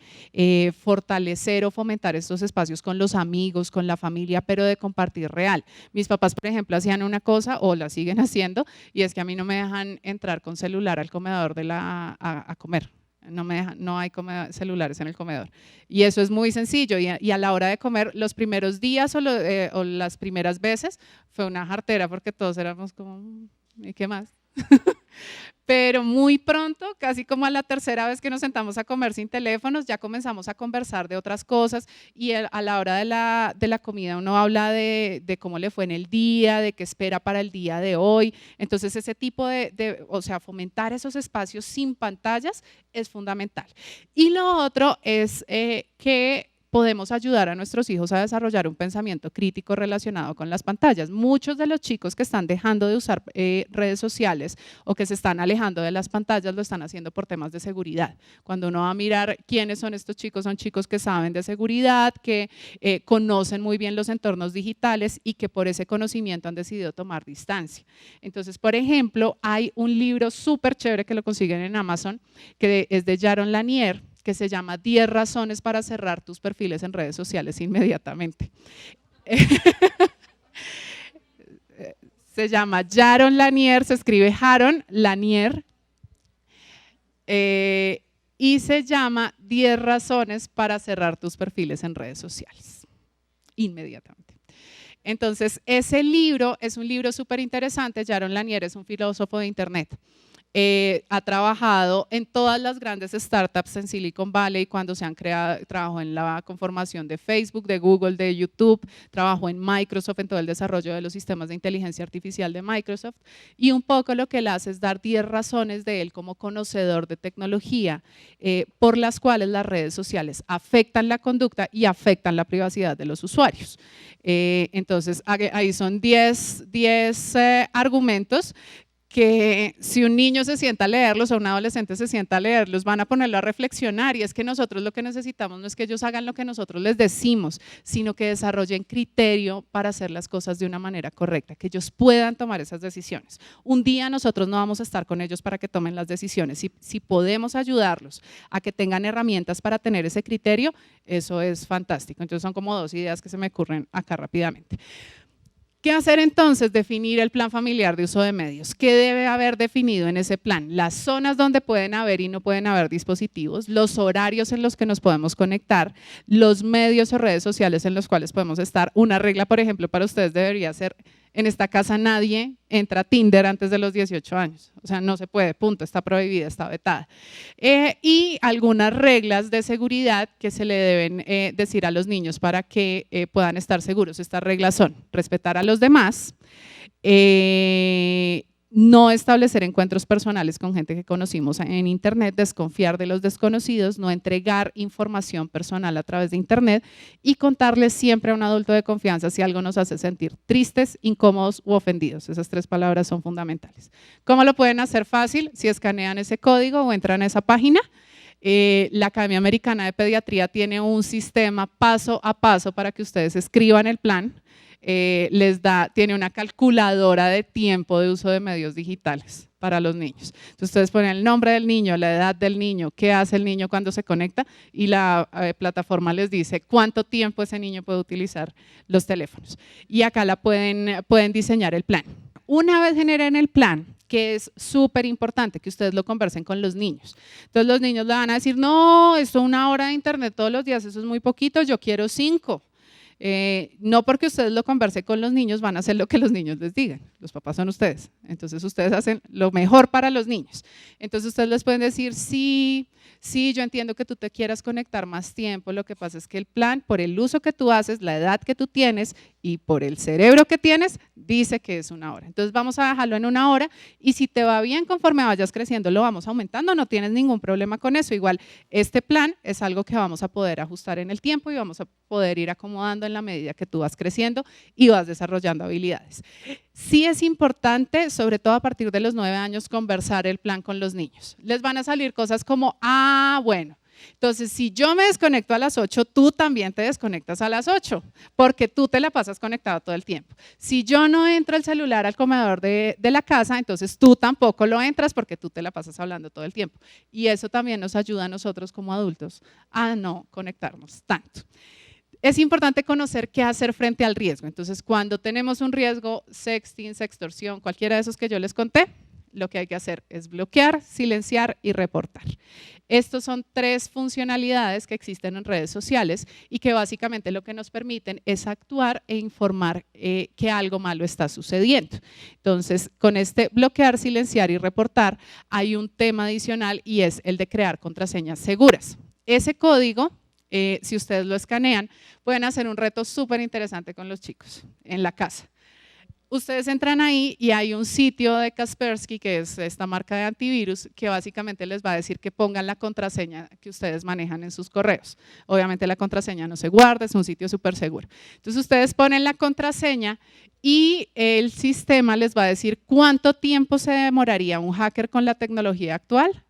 fortalecer o fomentar estos espacios con los amigos, con la familia, pero de compartir real. Mis papás, por ejemplo, hacían una cosa o la siguen haciendo y es que a mí no me dejan entrar con celular al comedor a comer. No me dejan, no hay celulares en el comedor. Y eso es muy sencillo. Y a la hora de comer, los primeros días o las primeras veces fue una jartera porque todos éramos como, ¿y qué más? Pero muy pronto, casi como a la tercera vez que nos sentamos a comer sin teléfonos, ya comenzamos a conversar de otras cosas y a la hora de la comida uno habla de cómo le fue en el día, de qué espera para el día de hoy. Entonces ese tipo o sea, fomentar esos espacios sin pantallas es fundamental. Y lo otro es que podemos ayudar a nuestros hijos a desarrollar un pensamiento crítico relacionado con las pantallas. Muchos de los chicos que están dejando de usar redes sociales o que se están alejando de las pantallas lo están haciendo por temas de seguridad. Cuando uno va a mirar quiénes son estos chicos, son chicos que saben de seguridad, que conocen muy bien los entornos digitales y que por ese conocimiento han decidido tomar distancia. Entonces, por ejemplo, hay un libro súper chévere que lo consiguen en Amazon, que es de Jaron Lanier, que se llama 10 razones para cerrar tus perfiles en redes sociales inmediatamente. Se llama Jaron Lanier, se escribe Jaron Lanier, y se llama 10 razones para cerrar tus perfiles en redes sociales inmediatamente. Entonces, ese libro es un libro súper interesante. Jaron Lanier es un filósofo de internet. ha trabajado en todas las grandes startups en Silicon Valley cuando se han creado, trabajó en la conformación de Facebook, de Google, de YouTube, trabajó en Microsoft en todo el desarrollo de los sistemas de inteligencia artificial de Microsoft, y un poco lo que él hace es dar 10 razones de él como conocedor de tecnología por las cuales las redes sociales afectan la conducta y afectan la privacidad de los usuarios. Entonces ahí son 10 argumentos que si un niño se sienta a leerlos o un adolescente se sienta a leerlos, van a ponerlo a reflexionar, y es que nosotros lo que necesitamos no es que ellos hagan lo que nosotros les decimos, sino que desarrollen criterio para hacer las cosas de una manera correcta, que ellos puedan tomar esas decisiones. Un día nosotros no vamos a estar con ellos para que tomen las decisiones, si podemos ayudarlos a que tengan herramientas para tener ese criterio, eso es fantástico. Entonces son como 2 ideas que se me ocurren acá rápidamente. ¿Qué hacer entonces? Definir el plan familiar de uso de medios. ¿Qué debe haber definido en ese plan? Las zonas donde pueden haber y no pueden haber dispositivos, los horarios en los que nos podemos conectar, los medios o redes sociales en los cuales podemos estar. Una regla, por ejemplo, para ustedes debería ser: en esta casa nadie entra a Tinder antes de los 18 años. O sea, no se puede, punto, está prohibida, está vetada. Y algunas reglas de seguridad que se le deben decir a los niños para que puedan estar seguros. Estas reglas son: respetar a los demás, no establecer encuentros personales con gente que conocimos en internet, desconfiar de los desconocidos, no entregar información personal a través de internet y contarles siempre a un adulto de confianza si algo nos hace sentir tristes, incómodos u ofendidos. Esas 3 palabras son fundamentales. ¿Cómo lo pueden hacer fácil? Si escanean ese código o entran a esa página. La Academia Americana de Pediatría tiene un sistema paso a paso para que ustedes escriban el plan. Tiene una calculadora de tiempo de uso de medios digitales para los niños. Entonces ustedes ponen el nombre del niño, la edad del niño, qué hace el niño cuando se conecta, y la plataforma les dice cuánto tiempo ese niño puede utilizar los teléfonos. Y acá pueden diseñar el plan. Una vez generen el plan, que es súper importante que ustedes lo conversen con los niños. Entonces los niños le van a decir: no, esto 1 hora de internet todos los días, eso es muy poquito, yo quiero 5. No porque ustedes lo conversen con los niños van a hacer lo que los niños les digan, los papás son ustedes, entonces ustedes hacen lo mejor para los niños. Entonces ustedes les pueden decir: sí, yo entiendo que tú te quieras conectar más tiempo, lo que pasa es que el plan, por el uso que tú haces, la edad que tú tienes y por el cerebro que tienes, dice que es 1 hora. Entonces vamos a dejarlo en 1 hora, y si te va bien conforme vayas creciendo lo vamos aumentando, no tienes ningún problema con eso. Igual este plan es algo que vamos a poder ajustar en el tiempo y vamos a poder ir acomodando en la medida que tú vas creciendo y vas desarrollando habilidades. Sí es importante, sobre todo a partir de los 9 años, conversar el plan con los niños. Les van a salir cosas como: bueno, entonces si yo me desconecto a las 8, tú también te desconectas a las 8, porque tú te la pasas conectado todo el tiempo. Si yo no entro el celular al comedor de la casa, entonces tú tampoco lo entras porque tú te la pasas hablando todo el tiempo. Y eso también nos ayuda a nosotros como adultos a no conectarnos tanto. Es importante conocer qué hacer frente al riesgo. Entonces, cuando tenemos un riesgo, sexting, sextorsión, cualquiera de esos que yo les conté, lo que hay que hacer es bloquear, silenciar y reportar. Estos son 3 funcionalidades que existen en redes sociales y que básicamente lo que nos permiten es actuar e informar que algo malo está sucediendo. Entonces, con este bloquear, silenciar y reportar hay un tema adicional, y es el de crear contraseñas seguras. Ese código, si ustedes lo escanean, pueden hacer un reto súper interesante con los chicos en la casa. Ustedes entran ahí y hay un sitio de Kaspersky, que es esta marca de antivirus, que básicamente les va a decir que pongan la contraseña que ustedes manejan en sus correos. Obviamente la contraseña no se guarda, es un sitio súper seguro. Entonces ustedes ponen la contraseña y el sistema les va a decir cuánto tiempo se demoraría un hacker con la tecnología actual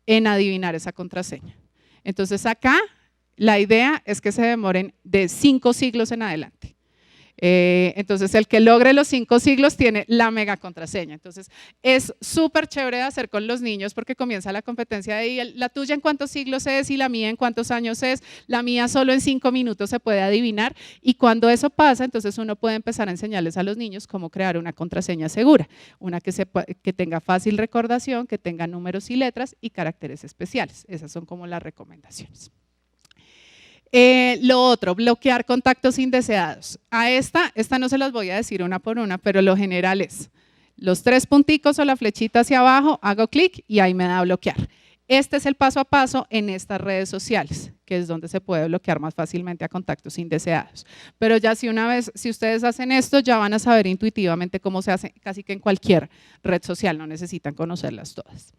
en adivinar esa contraseña. Entonces acá la idea es que se demoren de 5 siglos en adelante. Entonces el que logre los 5 siglos tiene la mega contraseña. Entonces es súper chévere de hacer con los niños, porque comienza la competencia de la tuya en cuántos siglos es y la mía en cuántos años es, la mía solo en 5 minutos se puede adivinar, y cuando eso pasa entonces uno puede empezar a enseñarles a los niños cómo crear una contraseña segura, una que tenga fácil recordación, que tenga números y letras y caracteres especiales. Esas son como las recomendaciones. Lo otro, bloquear contactos indeseados. A esta no se las voy a decir una por una, pero lo general es: los 3 punticos o la flechita hacia abajo, hago clic y ahí me da a bloquear. Este es el paso a paso en estas redes sociales, que es donde se puede bloquear más fácilmente a contactos indeseados. Pero ya si ustedes hacen esto, ya van a saber intuitivamente cómo se hace casi que en cualquier red social, no necesitan conocerlas todas.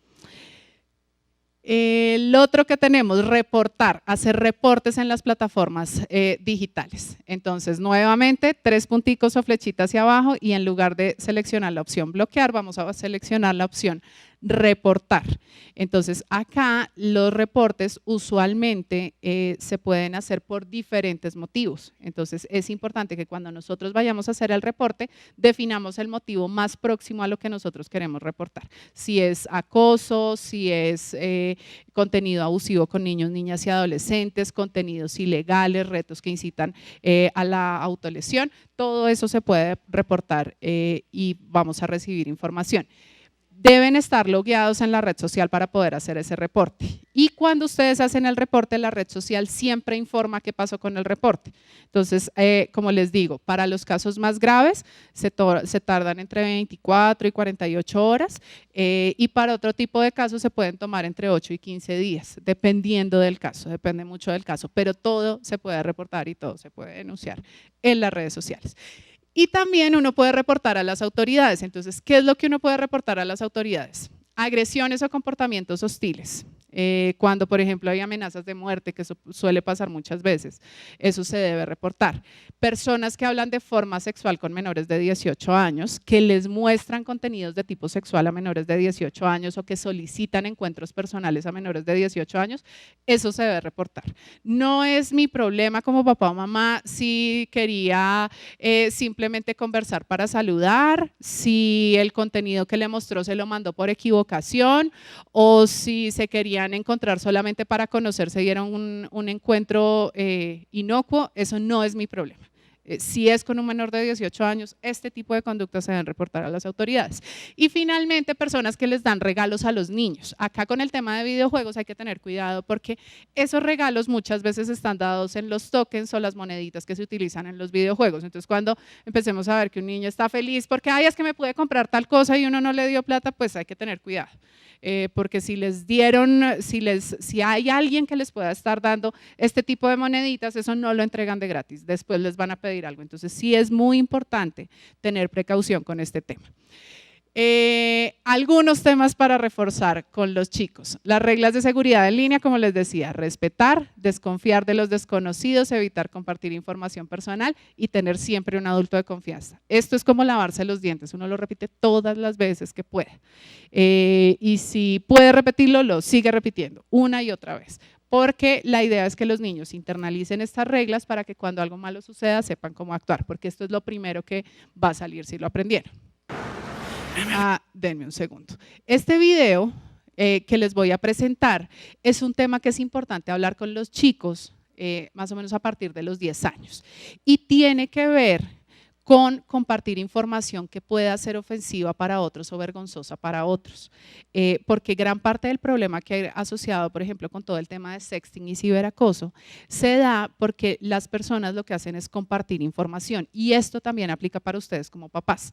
El otro que tenemos, reportar, hacer reportes en las plataformas digitales. Entonces, nuevamente, 3 punticos o flechita hacia abajo y en lugar de seleccionar la opción bloquear, vamos a seleccionar la opción reportar. Entonces, acá los reportes usualmente se pueden hacer por diferentes motivos. Entonces, es importante que cuando nosotros vayamos a hacer el reporte, definamos el motivo más próximo a lo que nosotros queremos reportar. Si es acoso, si es contenido abusivo con niños, niñas y adolescentes, contenidos ilegales, retos que incitan a la autolesión, todo eso se puede reportar y vamos a recibir información. Deben estar logueados en la red social para poder hacer ese reporte. Y cuando ustedes hacen el reporte, la red social siempre informa qué pasó con el reporte. Entonces, como les digo, para los casos más graves se tardan entre 24 y 48 horas y para otro tipo de casos se pueden tomar entre 8 y 15 días, dependiendo del caso, depende mucho del caso, pero todo se puede reportar y todo se puede denunciar en las redes sociales. Y también uno puede reportar a las autoridades. Entonces, ¿qué es lo que uno puede reportar a las autoridades? Agresiones o comportamientos hostiles. Cuando, por ejemplo, hay amenazas de muerte, que eso suele pasar muchas veces, eso se debe reportar. Personas que hablan de forma sexual con menores de 18 años, que les muestran contenidos de tipo sexual a menores de 18 años o que solicitan encuentros personales a menores de 18 años, eso se debe reportar. No es mi problema como papá o mamá si quería simplemente conversar para saludar, si el contenido que le mostró se lo mandó por equivocación o si se querían encontrar solamente para conocerse y dieron un encuentro inocuo, eso no es mi problema. Si es con un menor de 18 años, este tipo de conductas se deben reportar a las autoridades. Y finalmente, personas que les dan regalos a los niños. Acá con el tema de videojuegos hay que tener cuidado porque esos regalos muchas veces están dados en los tokens o las moneditas que se utilizan en los videojuegos. Entonces, cuando empecemos a ver que un niño está feliz porque, ay, es que me pude comprar tal cosa y uno no le dio plata, pues hay que tener cuidado. Porque si les dieron, si hay alguien que les pueda estar dando este tipo de moneditas, eso no lo entregan de gratis, después les van a pedir algo. Entonces sí es muy importante tener precaución con este tema. Algunos temas para reforzar con los chicos. Las reglas de seguridad en línea, como les decía, respetar, desconfiar de los desconocidos, evitar compartir información personal y tener siempre un adulto de confianza. Esto es como lavarse los dientes, uno lo repite todas las veces que pueda. Y si puede repetirlo, lo sigue repitiendo una y otra vez. Porque la idea es que los niños internalicen estas reglas para que cuando algo malo suceda sepan cómo actuar, porque esto es lo primero que va a salir si lo aprendieron. Denme un segundo. Este video que les voy a presentar es un tema que es importante hablar con los chicos más o menos a partir de los 10 años y tiene que ver con compartir información que pueda ser ofensiva para otros o vergonzosa para otros, porque gran parte del problema que hay asociado, por ejemplo, con todo el tema de sexting y ciberacoso, se da porque las personas lo que hacen es compartir información y esto también aplica para ustedes como papás.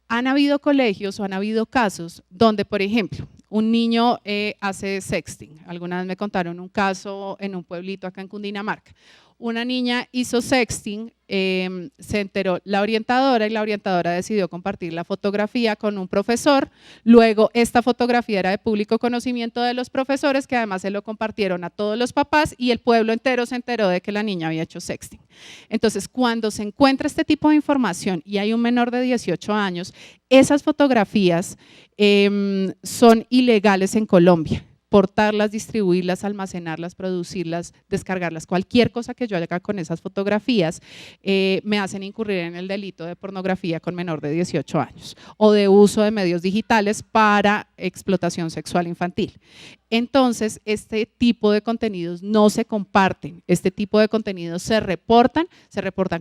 Han habido colegios o han habido casos donde, por ejemplo, un niño hace sexting. Alguna vez me contaron un caso en un pueblito acá en Cundinamarca. Una niña hizo sexting, se enteró la orientadora y la orientadora decidió compartir la fotografía con un profesor. Luego esta fotografía era de público conocimiento de los profesores que además se lo compartieron a todos los papás y el pueblo entero se enteró de que la niña había hecho sexting. Entonces, cuando se encuentra este tipo de información y hay un menor de 18 años, esas fotografías son ilegales en Colombia. Portarlas, distribuirlas, almacenarlas, producirlas, descargarlas, cualquier cosa que yo haga con esas fotografías me hacen incurrir en el delito de pornografía con menor de 18 años o de uso de medios digitales para explotación sexual infantil. Entonces, este tipo de contenidos no se comparten, este tipo de contenidos se reportan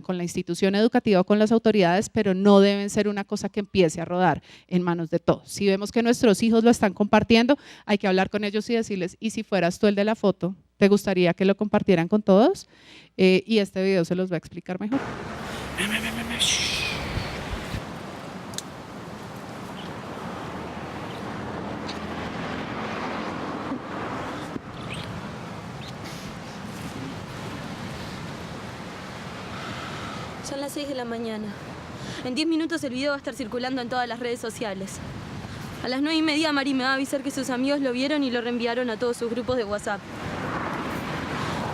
con la institución educativa o con las autoridades, pero no deben ser una cosa que empiece a rodar en manos de todos. Si vemos que nuestros hijos lo están compartiendo, hay que hablar con ellos y decirles, ¿y si fueras tú el de la foto? ¿Te gustaría que lo compartieran con todos? Y este video se los va a explicar mejor. Son las 6 de la mañana. En 10 minutos el video va a estar circulando en todas las redes sociales. A las 9:30 Mari me va a avisar que sus amigos lo vieron y lo reenviaron a todos sus grupos de WhatsApp.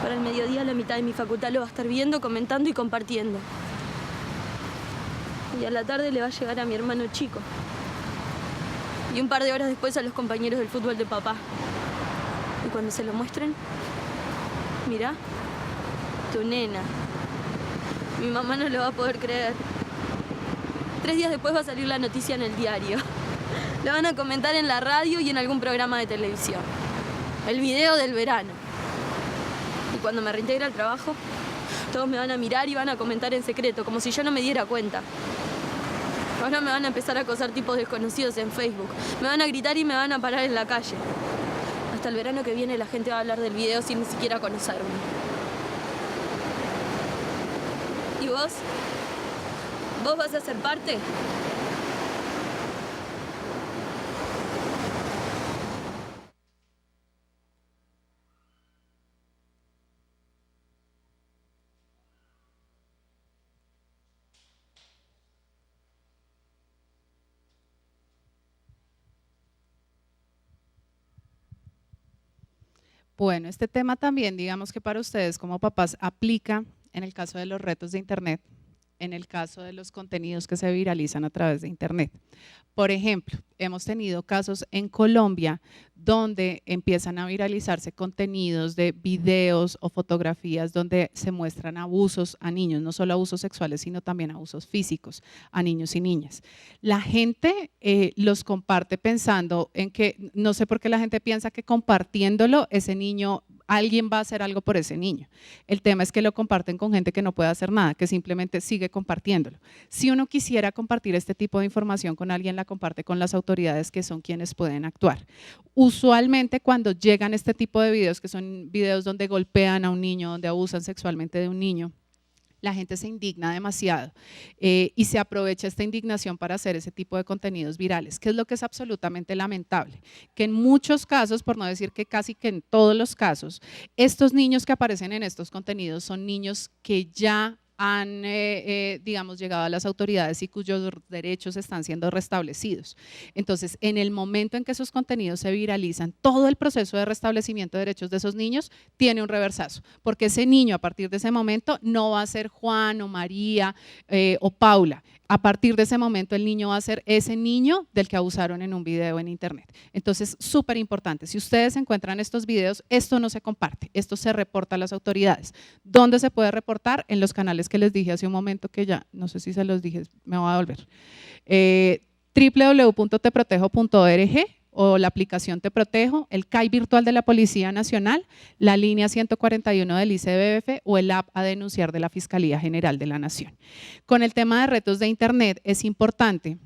Para el mediodía la mitad de mi facultad lo va a estar viendo, comentando y compartiendo. Y a la tarde le va a llegar a mi hermano chico. Y un par de horas después a los compañeros del fútbol de papá. Y cuando se lo muestren, mirá, tu nena. Mi mamá no lo va a poder creer. 3 días después va a salir la noticia en el diario. Lo van a comentar en la radio y en algún programa de televisión. El video del verano. Y cuando me reintegre al trabajo, todos me van a mirar y van a comentar en secreto, como si yo no me diera cuenta. Ahora me van a empezar a acosar tipos desconocidos en Facebook. Me van a gritar y me van a parar en la calle. Hasta el verano que viene la gente va a hablar del video sin ni siquiera conocerme. ¿Y vos? ¿Vos vas a ser parte? Bueno, este tema también, digamos que para ustedes como papás aplica en el caso de los retos de Internet, en el caso de los contenidos que se viralizan a través de Internet. Por ejemplo, hemos tenido casos en Colombia donde empiezan a viralizarse contenidos de videos o fotografías donde se muestran abusos a niños, no solo abusos sexuales, sino también abusos físicos a niños y niñas. La gente los comparte pensando en que, no sé por qué la gente piensa que compartiéndolo ese niño, alguien va a hacer algo por ese niño. El tema es que lo comparten con gente que no puede hacer nada, que simplemente sigue compartiéndolo. Si uno quisiera compartir este tipo de información con alguien, la comparte con las autoridades que son quienes pueden actuar. Usualmente cuando llegan este tipo de videos, que son videos donde golpean a un niño, donde abusan sexualmente de un niño, la gente se indigna demasiado y se aprovecha esta indignación para hacer ese tipo de contenidos virales, que es lo que es absolutamente lamentable, que en muchos casos, por no decir que casi que en todos los casos, estos niños que aparecen en estos contenidos son niños que ya han, digamos, llegado a las autoridades y cuyos derechos están siendo restablecidos. Entonces, en el momento en que esos contenidos se viralizan, todo el proceso de restablecimiento de derechos de esos niños tiene un reversazo, porque ese niño a partir de ese momento no va a ser Juan o María o Paula. A partir de ese momento el niño va a ser ese niño del que abusaron en un video en internet. Entonces, súper importante, si ustedes encuentran estos videos, esto no se comparte, esto se reporta a las autoridades. ¿Dónde se puede reportar? En los canales que les dije hace un momento, que ya, no sé si se los dije, me voy a volver. www.teprotejo.org o la aplicación Te Protejo, el CAI virtual de la Policía Nacional, la línea 141 del ICBF o el app a denunciar de la Fiscalía General de la Nación. Con el tema de retos de Internet es importante,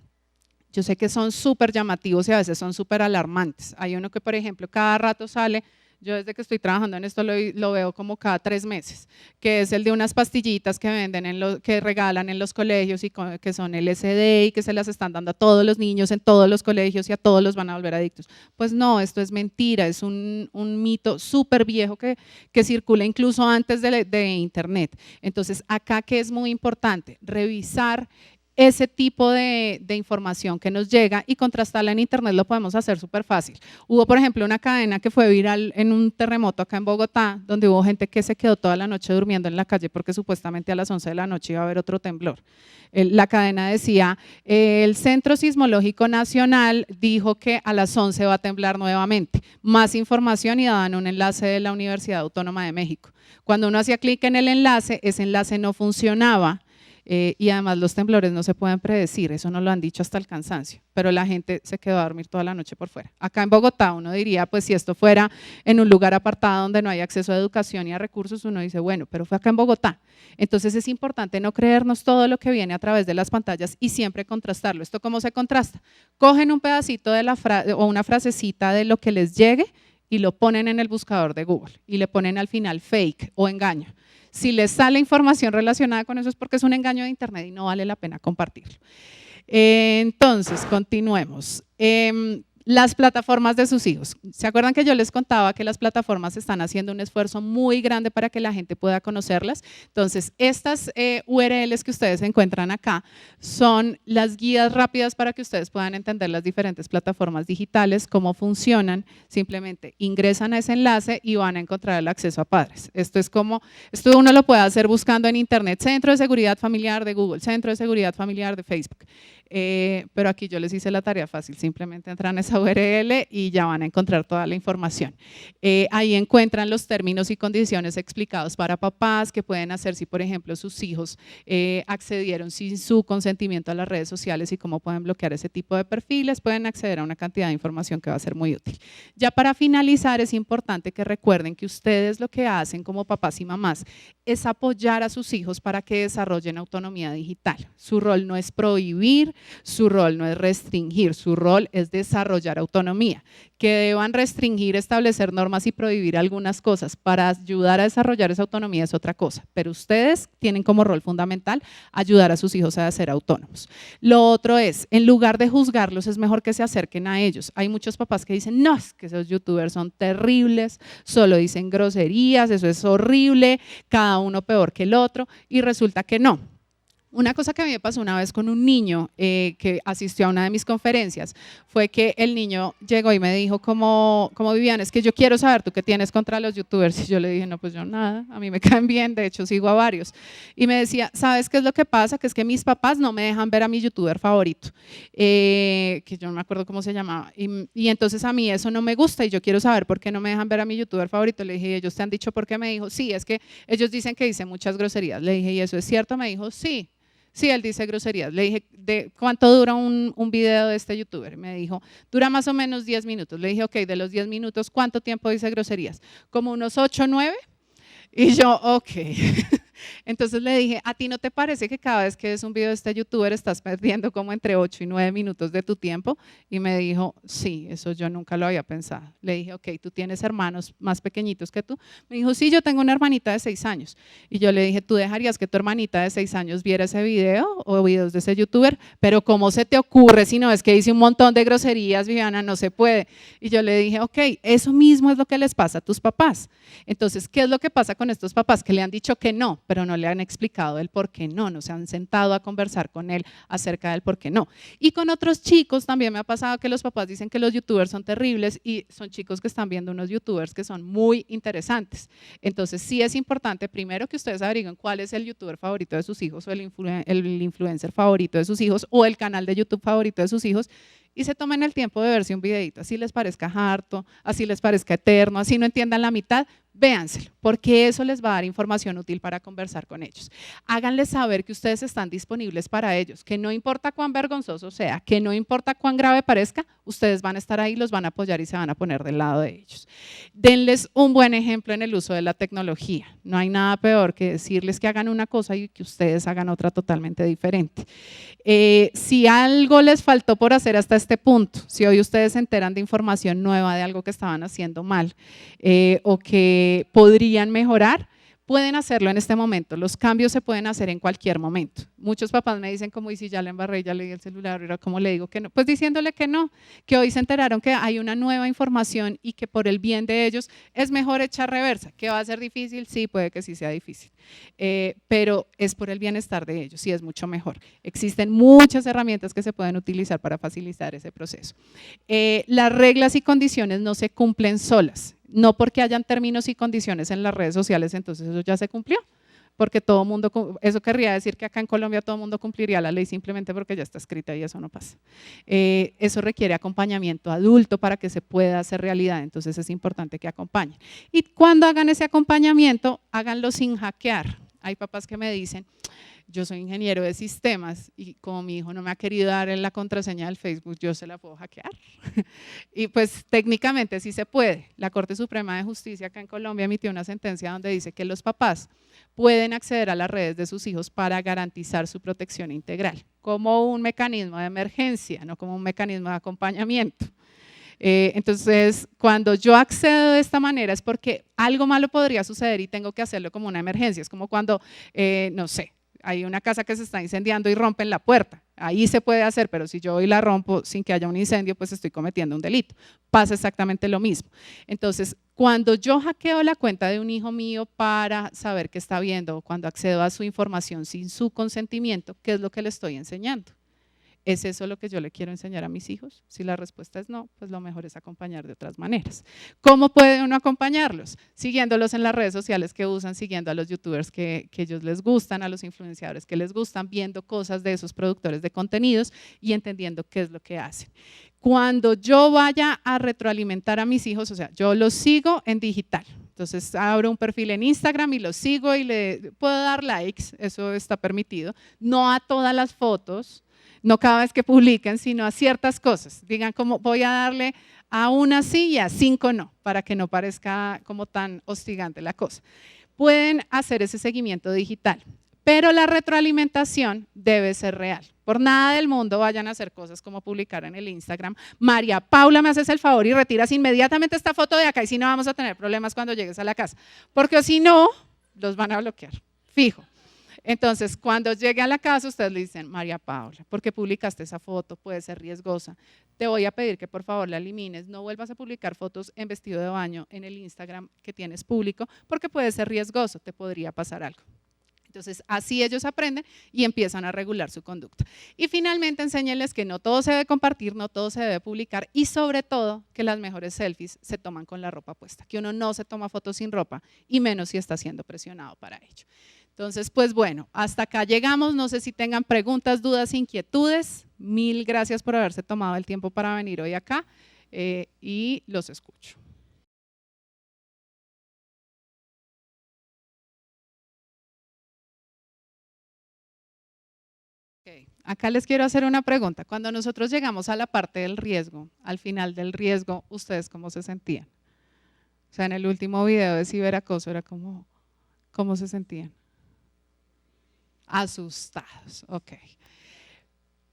yo sé que son súper llamativos y a veces son súper alarmantes. Hay uno que, por ejemplo, cada rato sale, yo desde que estoy trabajando en esto lo veo como cada 3 meses, que es el de unas pastillitas que venden, que regalan en los colegios y que son LSD y que se las están dando a todos los niños en todos los colegios y a todos los van a volver adictos. Pues no, esto es mentira, es un mito súper viejo que circula incluso antes de Internet. Entonces, acá que es muy importante, revisar ese tipo de información que nos llega y contrastarla en Internet lo podemos hacer súper fácil. Hubo, por ejemplo, una cadena que fue viral en un terremoto acá en Bogotá, donde hubo gente que se quedó toda la noche durmiendo en la calle porque supuestamente a las 11 de la noche iba a haber otro temblor. La cadena decía, el Centro Sismológico Nacional dijo que a las 11 va a temblar nuevamente. Más información y daban un enlace de la Universidad Autónoma de México. Cuando uno hacía clic en el enlace, ese enlace no funcionaba. Y además los temblores no se pueden predecir, eso nos lo han dicho hasta el cansancio, pero la gente se quedó a dormir toda la noche por fuera. Acá en Bogotá uno diría, pues si esto fuera en un lugar apartado donde no hay acceso a educación y a recursos, uno dice, bueno, pero fue acá en Bogotá. Entonces es importante no creernos todo lo que viene a través de las pantallas y siempre contrastarlo. ¿Esto cómo se contrasta? Cogen un pedacito de la frase o una frasecita de lo que les llegue y lo ponen en el buscador de Google y le ponen al final fake o engaño. Si les sale información relacionada con eso es porque es un engaño de Internet y no vale la pena compartirlo. Entonces, continuemos. Las plataformas de sus hijos. ¿Se acuerdan que yo les contaba que las plataformas están haciendo un esfuerzo muy grande para que la gente pueda conocerlas? Entonces, estas URLs que ustedes encuentran acá son las guías rápidas para que ustedes puedan entender las diferentes plataformas digitales, cómo funcionan. Simplemente ingresan a ese enlace y van a encontrar el acceso a padres. Esto uno lo puede hacer buscando en internet, Centro de Seguridad Familiar de Google, Centro de Seguridad Familiar de Facebook. Pero aquí yo les hice la tarea fácil, simplemente entran a esa URL y ya van a encontrar toda la información. Ahí encuentran los términos y condiciones explicados para papás, que pueden hacer si, por ejemplo, sus hijos accedieron sin su consentimiento a las redes sociales y cómo pueden bloquear ese tipo de perfiles. Pueden acceder a una cantidad de información que va a ser muy útil. Ya para finalizar, es importante que recuerden que ustedes lo que hacen como papás y mamás es apoyar a sus hijos para que desarrollen autonomía digital. Su rol no es prohibir, su rol no es restringir, su rol es desarrollar autonomía. Que deban restringir, establecer normas y prohibir algunas cosas para ayudar a desarrollar esa autonomía es otra cosa, pero ustedes tienen como rol fundamental ayudar a sus hijos a ser autónomos. Lo otro es, en lugar de juzgarlos, es mejor que se acerquen a ellos. Hay muchos papás que dicen, no, es que esos youtubers son terribles, solo dicen groserías, eso es horrible, cada uno peor que el otro, y resulta que no. Una cosa que a mí me pasó una vez con un niño que asistió a una de mis conferencias fue que el niño llegó y me dijo como Viviana, es que yo quiero saber tú qué tienes contra los youtubers. Y yo le dije, no, pues yo nada, a mí me caen bien, de hecho sigo a varios. Y me decía, ¿sabes qué es lo que pasa? Que es que mis papás no me dejan ver a mi youtuber favorito, que yo no me acuerdo cómo se llamaba. Y entonces a mí eso no me gusta y yo quiero saber por qué no me dejan ver a mi youtuber favorito. Le dije, ¿ellos te han dicho por qué? Me dijo, sí, es que ellos dicen que dice muchas groserías. Le dije, ¿y eso es cierto? Me dijo, sí. Sí, él dice groserías. Le dije, ¿cuánto dura un video de este youtuber? Me dijo, dura más o menos 10 minutos. Le dije, ok, de los 10 minutos, ¿cuánto tiempo dice groserías? Como unos 8 o 9. Y yo, ok. Entonces le dije, ¿a ti no te parece que cada vez que ves un video de este youtuber estás perdiendo como entre 8 y 9 minutos de tu tiempo? Y me dijo, sí, eso yo nunca lo había pensado. Le dije, ok, ¿tú tienes hermanos más pequeñitos que tú? Me dijo, sí, yo tengo una hermanita de 6 años. Y yo le dije, ¿tú dejarías que tu hermanita de 6 años viera ese video o videos de ese youtuber? Pero ¿cómo se te ocurre si no es que dice un montón de groserías, Viviana? No se puede. Y yo le dije, ok, eso mismo es lo que les pasa a tus papás. Entonces, ¿qué es lo que pasa con estos papás? Que le han dicho que no, pero no le han explicado el por qué no se han sentado a conversar con él acerca del por qué no. Y con otros chicos también me ha pasado que los papás dicen que los youtubers son terribles y son chicos que están viendo unos youtubers que son muy interesantes. Entonces sí es importante primero que ustedes averigüen cuál es el youtuber favorito de sus hijos o el influencer favorito de sus hijos o el canal de YouTube favorito de sus hijos y se tomen el tiempo de verse un videito, así les parezca harto, así les parezca eterno, así no entiendan la mitad, véanselo, porque eso les va a dar información útil para conversar con ellos. Háganles saber que ustedes están disponibles para ellos, que no importa cuán vergonzoso sea, que no importa cuán grave parezca, ustedes van a estar ahí, los van a apoyar y se van a poner del lado de ellos. Denles un buen ejemplo en el uso de la tecnología. No hay nada peor que decirles que hagan una cosa y que ustedes hagan otra totalmente diferente. Si algo les faltó por hacer hasta este punto, si hoy ustedes se enteran de información nueva de algo que estaban haciendo mal o que podrían mejorar, pueden hacerlo en este momento. Los cambios se pueden hacer en cualquier momento. Muchos papás me dicen como, y si ya le embarré, ya le di el celular, era como le digo que no. Pues diciéndole que no, que hoy se enteraron que hay una nueva información y que por el bien de ellos es mejor echar reversa. ¿Que va a ser difícil? Sí, puede que sí sea difícil, pero es por el bienestar de ellos y es mucho mejor. Existen muchas herramientas que se pueden utilizar para facilitar ese proceso. Las reglas y condiciones no se cumplen solas. No porque hayan términos y condiciones en las redes sociales, entonces eso ya se cumplió, porque todo el mundo, eso querría decir que acá en Colombia todo el mundo cumpliría la ley simplemente porque ya está escrita y eso no pasa. Eso requiere acompañamiento adulto para que se pueda hacer realidad, entonces es importante que acompañen. Y cuando hagan ese acompañamiento, háganlo sin hackear. Hay papás que me dicen, yo soy ingeniero de sistemas y como mi hijo no me ha querido dar la contraseña del Facebook, yo se la puedo hackear. Y pues técnicamente sí se puede. La Corte Suprema de Justicia acá en Colombia emitió una sentencia donde dice que los papás pueden acceder a las redes de sus hijos para garantizar su protección integral, como un mecanismo de emergencia, no como un mecanismo de acompañamiento. Entonces, cuando yo accedo de esta manera es porque algo malo podría suceder y tengo que hacerlo como una emergencia. Es como cuando, no sé, hay una casa que se está incendiando y rompen la puerta. Ahí se puede hacer, pero si yo hoy la rompo sin que haya un incendio, pues estoy cometiendo un delito. Pasa exactamente lo mismo. Entonces, cuando yo hackeo la cuenta de un hijo mío para saber qué está viendo, o cuando accedo a su información sin su consentimiento, ¿qué es lo que le estoy enseñando? ¿Es eso lo que yo le quiero enseñar a mis hijos? Si la respuesta es no, pues lo mejor es acompañar de otras maneras. ¿Cómo puede uno acompañarlos? Siguiéndolos en las redes sociales que usan, siguiendo a los youtubers que ellos les gustan, a los influenciadores que les gustan, viendo cosas de esos productores de contenidos y entendiendo qué es lo que hacen. Cuando yo vaya a retroalimentar a mis hijos, o sea, yo los sigo en digital. Entonces abro un perfil en Instagram y los sigo y le puedo dar likes, eso está permitido, no a todas las fotos, no cada vez que publiquen, sino a ciertas cosas. Digan como voy a darle a una sí y a 5 no, para que no parezca como tan hostigante la cosa. Pueden hacer ese seguimiento digital, pero la retroalimentación debe ser real. Por nada del mundo vayan a hacer cosas como publicar en el Instagram, María Paula, me haces el favor y retiras inmediatamente esta foto de acá y si no vamos a tener problemas cuando llegues a la casa, porque si no, los van a bloquear, fijo. Entonces, cuando llegue a la casa, ustedes le dicen, María Paula, ¿por qué publicaste esa foto? Puede ser riesgosa. Te voy a pedir que por favor la elimines. No vuelvas a publicar fotos en vestido de baño en el Instagram que tienes público, porque puede ser riesgoso, te podría pasar algo. Entonces, así ellos aprenden y empiezan a regular su conducta. Y finalmente, enséñenles que no todo se debe compartir, no todo se debe publicar y sobre todo que las mejores selfies se toman con la ropa puesta, que uno no se toma fotos sin ropa y menos si está siendo presionado para ello. Entonces, pues bueno, hasta acá llegamos. No sé si tengan preguntas, dudas, inquietudes. Mil gracias por haberse tomado el tiempo para venir hoy acá y los escucho. Okay. Acá les quiero hacer una pregunta. Cuando nosotros llegamos a la parte del riesgo, al final del riesgo, ¿ustedes cómo se sentían? O sea, en el último video de ciberacoso era como, ¿cómo se sentían? Asustados, ok.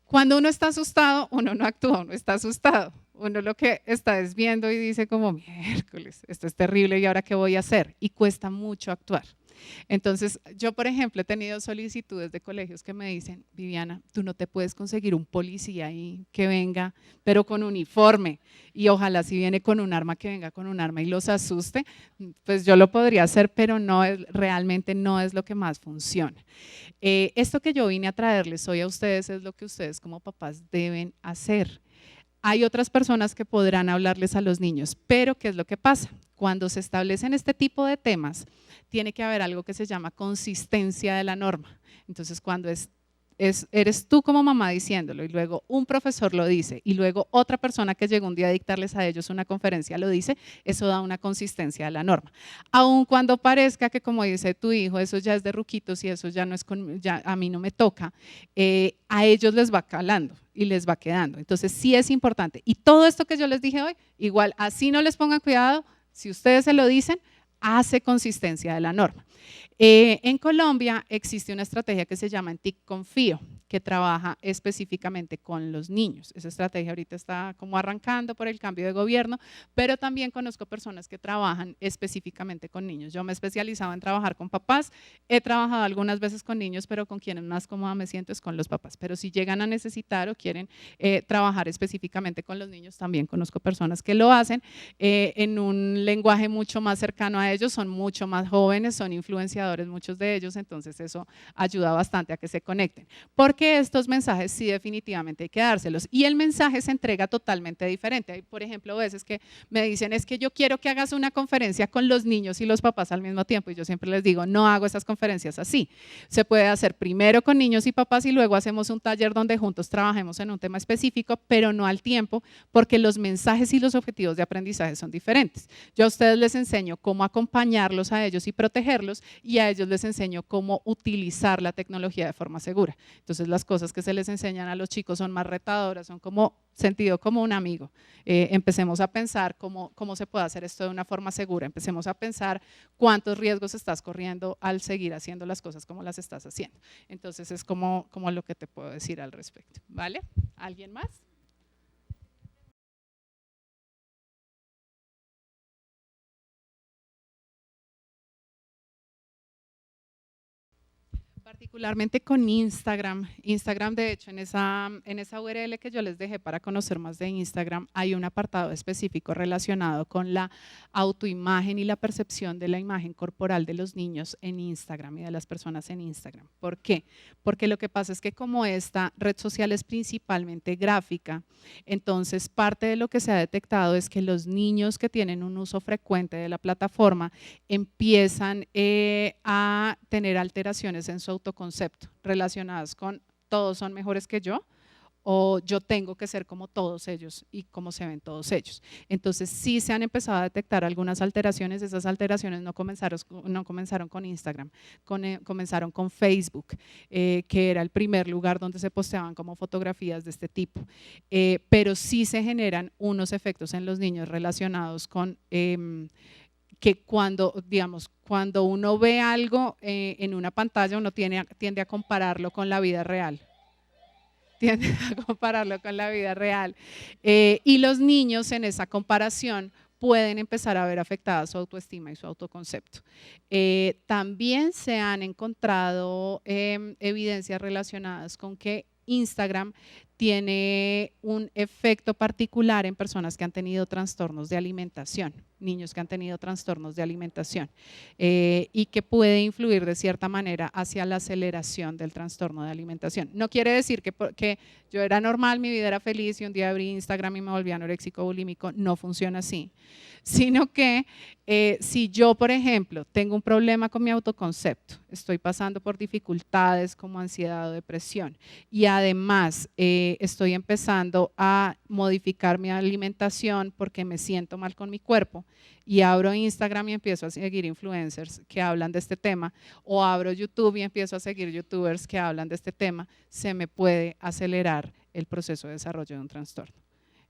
Cuando uno está asustado, uno no actúa, uno está asustado. Uno lo que está es viendo y dice como, miércoles, esto es terrible y ahora qué voy a hacer. Y cuesta mucho actuar. Entonces, yo por ejemplo he tenido solicitudes de colegios que me dicen, Viviana, tú no te puedes conseguir un policía ahí que venga, pero con uniforme y ojalá si viene con un arma, que venga con un arma y los asuste, pues yo lo podría hacer, pero no es, realmente no es lo que más funciona. Esto que yo vine a traerles hoy a ustedes es lo que ustedes como papás deben hacer. Hay otras personas que podrán hablarles a los niños, pero ¿qué es lo que pasa? Cuando se establecen este tipo de temas, tiene que haber algo que se llama consistencia de la norma. Entonces, cuando eres tú como mamá diciéndolo y luego un profesor lo dice y luego otra persona que llegó un día a dictarles a ellos una conferencia lo dice, eso da una consistencia de la norma. Aun cuando parezca que, como dice tu hijo, eso ya es de ruquitos y eso ya no es ya a mí no me toca, a ellos les va calando y les va quedando. Entonces sí es importante. Y todo esto que yo les dije hoy, igual así no les pongan cuidado, si ustedes se lo dicen, hace consistencia de la norma. En Colombia existe una estrategia que se llama TIC Confío, que trabaja específicamente con los niños. Esa estrategia ahorita está como arrancando por el cambio de gobierno, pero también conozco personas que trabajan específicamente con niños. Yo me he especializado en trabajar con papás, he trabajado algunas veces con niños, pero con quienes más cómoda me siento es con los papás. Pero si llegan a necesitar o quieren trabajar específicamente con los niños, también conozco personas que lo hacen en un lenguaje mucho más cercano a ellos, son mucho más jóvenes, son influenciadores muchos de ellos, entonces eso ayuda bastante a que se conecten. Porque estos mensajes sí definitivamente hay que dárselos y el mensaje se entrega totalmente diferente. Hay, por ejemplo, veces que me dicen es que yo quiero que hagas una conferencia con los niños y los papás al mismo tiempo y yo siempre les digo no hago esas conferencias así. Se puede hacer primero con niños y papás y luego hacemos un taller donde juntos trabajemos en un tema específico, pero no al tiempo porque los mensajes y los objetivos de aprendizaje son diferentes. Yo a ustedes les enseño cómo acompañarlos a ellos y protegerlos y a ellos les enseño cómo utilizar la tecnología de forma segura. Entonces las cosas que se les enseñan a los chicos son más retadoras, son como sentido como un amigo. Empecemos a pensar cómo se puede hacer esto de una forma segura, empecemos a pensar cuántos riesgos estás corriendo al seguir haciendo las cosas como las estás haciendo. Entonces es como lo que te puedo decir al respecto, ¿vale? ¿Alguien más? Particularmente con Instagram. Instagram, de hecho, en esa URL que yo les dejé para conocer más de Instagram, hay un apartado específico relacionado con la autoimagen y la percepción de la imagen corporal de los niños en Instagram y de las personas en Instagram. ¿Por qué? Porque lo que pasa es que como esta red social es principalmente gráfica, entonces parte de lo que se ha detectado es que los niños que tienen un uso frecuente de la plataforma empiezan a tener alteraciones en su autoconcepto relacionadas con todos son mejores que yo o yo tengo que ser como todos ellos y como se ven todos ellos. Entonces sí se han empezado a detectar algunas alteraciones, esas alteraciones no comenzaron con Instagram, comenzaron con Facebook, que era el primer lugar donde se posteaban como fotografías de este tipo, pero sí se generan unos efectos en los niños relacionados con que cuando uno ve algo en una pantalla, uno tiende a compararlo con la vida real. Tiende a compararlo con la vida real. Y los niños en esa comparación pueden empezar a ver afectada su autoestima y su autoconcepto. También se han encontrado evidencias relacionadas con que Instagram tiene un efecto particular en personas que han tenido trastornos de alimentación, niños que han tenido trastornos de alimentación y que puede influir de cierta manera hacia la aceleración del trastorno de alimentación. No quiere decir que yo era normal, mi vida era feliz y un día abrí Instagram y me volví anoréxico bulímico, no funciona así, sino que si yo, por ejemplo, tengo un problema con mi autoconcepto, estoy pasando por dificultades como ansiedad o depresión y además estoy empezando a modificar mi alimentación porque me siento mal con mi cuerpo y abro Instagram y empiezo a seguir influencers que hablan de este tema o abro YouTube y empiezo a seguir youtubers que hablan de este tema, se me puede acelerar el proceso de desarrollo de un trastorno.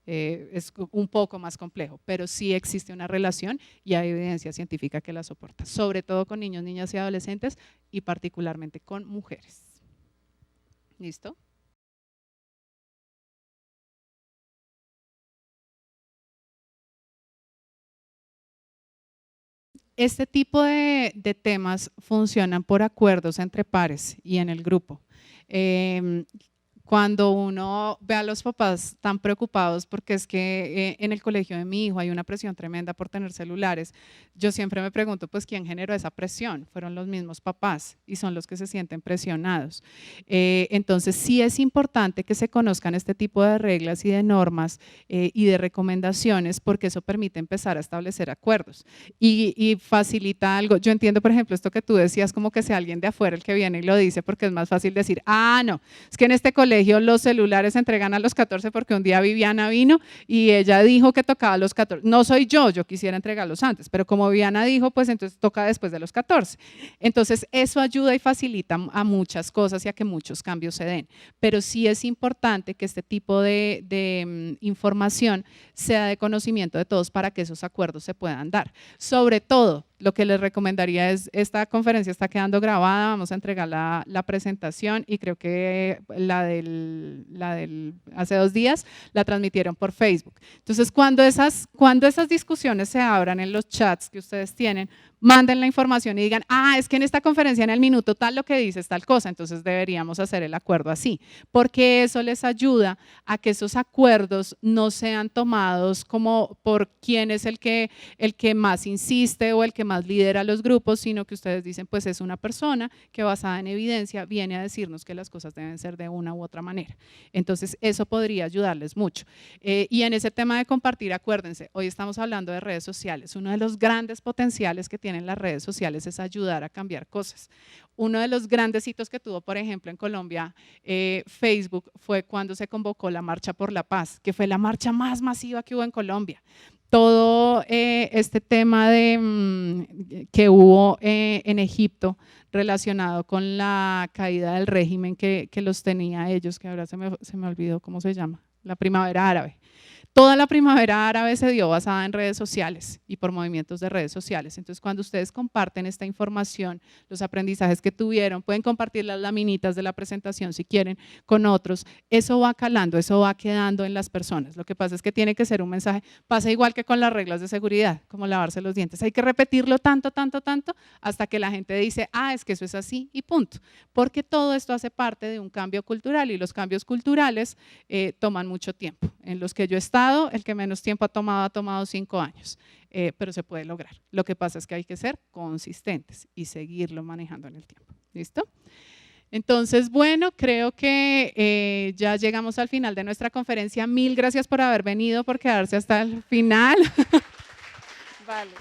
Es un poco más complejo, pero sí existe una relación y hay evidencia científica que la soporta, sobre todo con niños, niñas y adolescentes y particularmente con mujeres. ¿Listo? Este tipo de temas funcionan por acuerdos entre pares y en el grupo. Cuando uno ve a los papás tan preocupados porque es que en el colegio de mi hijo hay una presión tremenda por tener celulares, yo siempre me pregunto, pues, ¿quién generó esa presión? Fueron los mismos papás y son los que se sienten presionados. Entonces, sí es importante que se conozcan este tipo de reglas y de normas y de recomendaciones porque eso permite empezar a establecer acuerdos y facilita algo. Yo entiendo, por ejemplo, esto que tú decías, como que sea alguien de afuera el que viene y lo dice porque es más fácil decir, no, es que en este colegio los celulares se entregan a los 14 porque un día Viviana vino y ella dijo que tocaba a los 14. No soy yo quisiera entregarlos antes, pero como Viviana dijo, pues entonces toca después de los 14. Entonces eso ayuda y facilita a muchas cosas y a que muchos cambios se den, pero sí es importante que este tipo de información sea de conocimiento de todos para que esos acuerdos se puedan dar. Sobre todo, lo que les recomendaría es, esta conferencia está quedando grabada, vamos a entregar la presentación y creo que la del hace 2 días la transmitieron por Facebook. Entonces, cuando esas discusiones se abran en los chats que ustedes tienen, manden la información y digan, es que en esta conferencia en el minuto tal lo que dice es tal cosa, entonces deberíamos hacer el acuerdo así, porque eso les ayuda a que esos acuerdos no sean tomados como por quién es el que más insiste o el que más lidera los grupos, sino que ustedes dicen, pues es una persona que basada en evidencia viene a decirnos que las cosas deben ser de una u otra manera. Entonces eso podría ayudarles mucho. Y en ese tema de compartir, acuérdense, hoy estamos hablando de redes sociales, uno de los grandes potenciales que tienen las redes sociales es ayudar a cambiar cosas. Uno de los grandes hitos que tuvo, por ejemplo, en Colombia, Facebook, fue cuando se convocó la Marcha por la Paz, que fue la marcha más masiva que hubo en Colombia. Todo este tema que hubo en Egipto relacionado con la caída del régimen que los tenía ellos, que ahora se me olvidó cómo se llama, la primavera árabe. Toda la primavera árabe se dio basada en redes sociales y por movimientos de redes sociales. Entonces, cuando ustedes comparten esta información, los aprendizajes que tuvieron, pueden compartir las laminitas de la presentación si quieren con otros, eso va calando, eso va quedando en las personas. Lo que pasa es que tiene que ser un mensaje, pasa igual que con las reglas de seguridad, como lavarse los dientes. Hay que repetirlo tanto, hasta que la gente dice, ah, es que eso es así y punto. Porque todo esto hace parte de un cambio cultural y los cambios culturales toman mucho tiempo. En los que yo he estado, el que menos tiempo ha tomado 5 años, pero se puede lograr. Lo que pasa es que hay que ser consistentes y seguirlo manejando en el tiempo. ¿Listo? Entonces, bueno, creo que ya llegamos al final de nuestra conferencia. Mil gracias por haber venido, por quedarse hasta el final. Vale.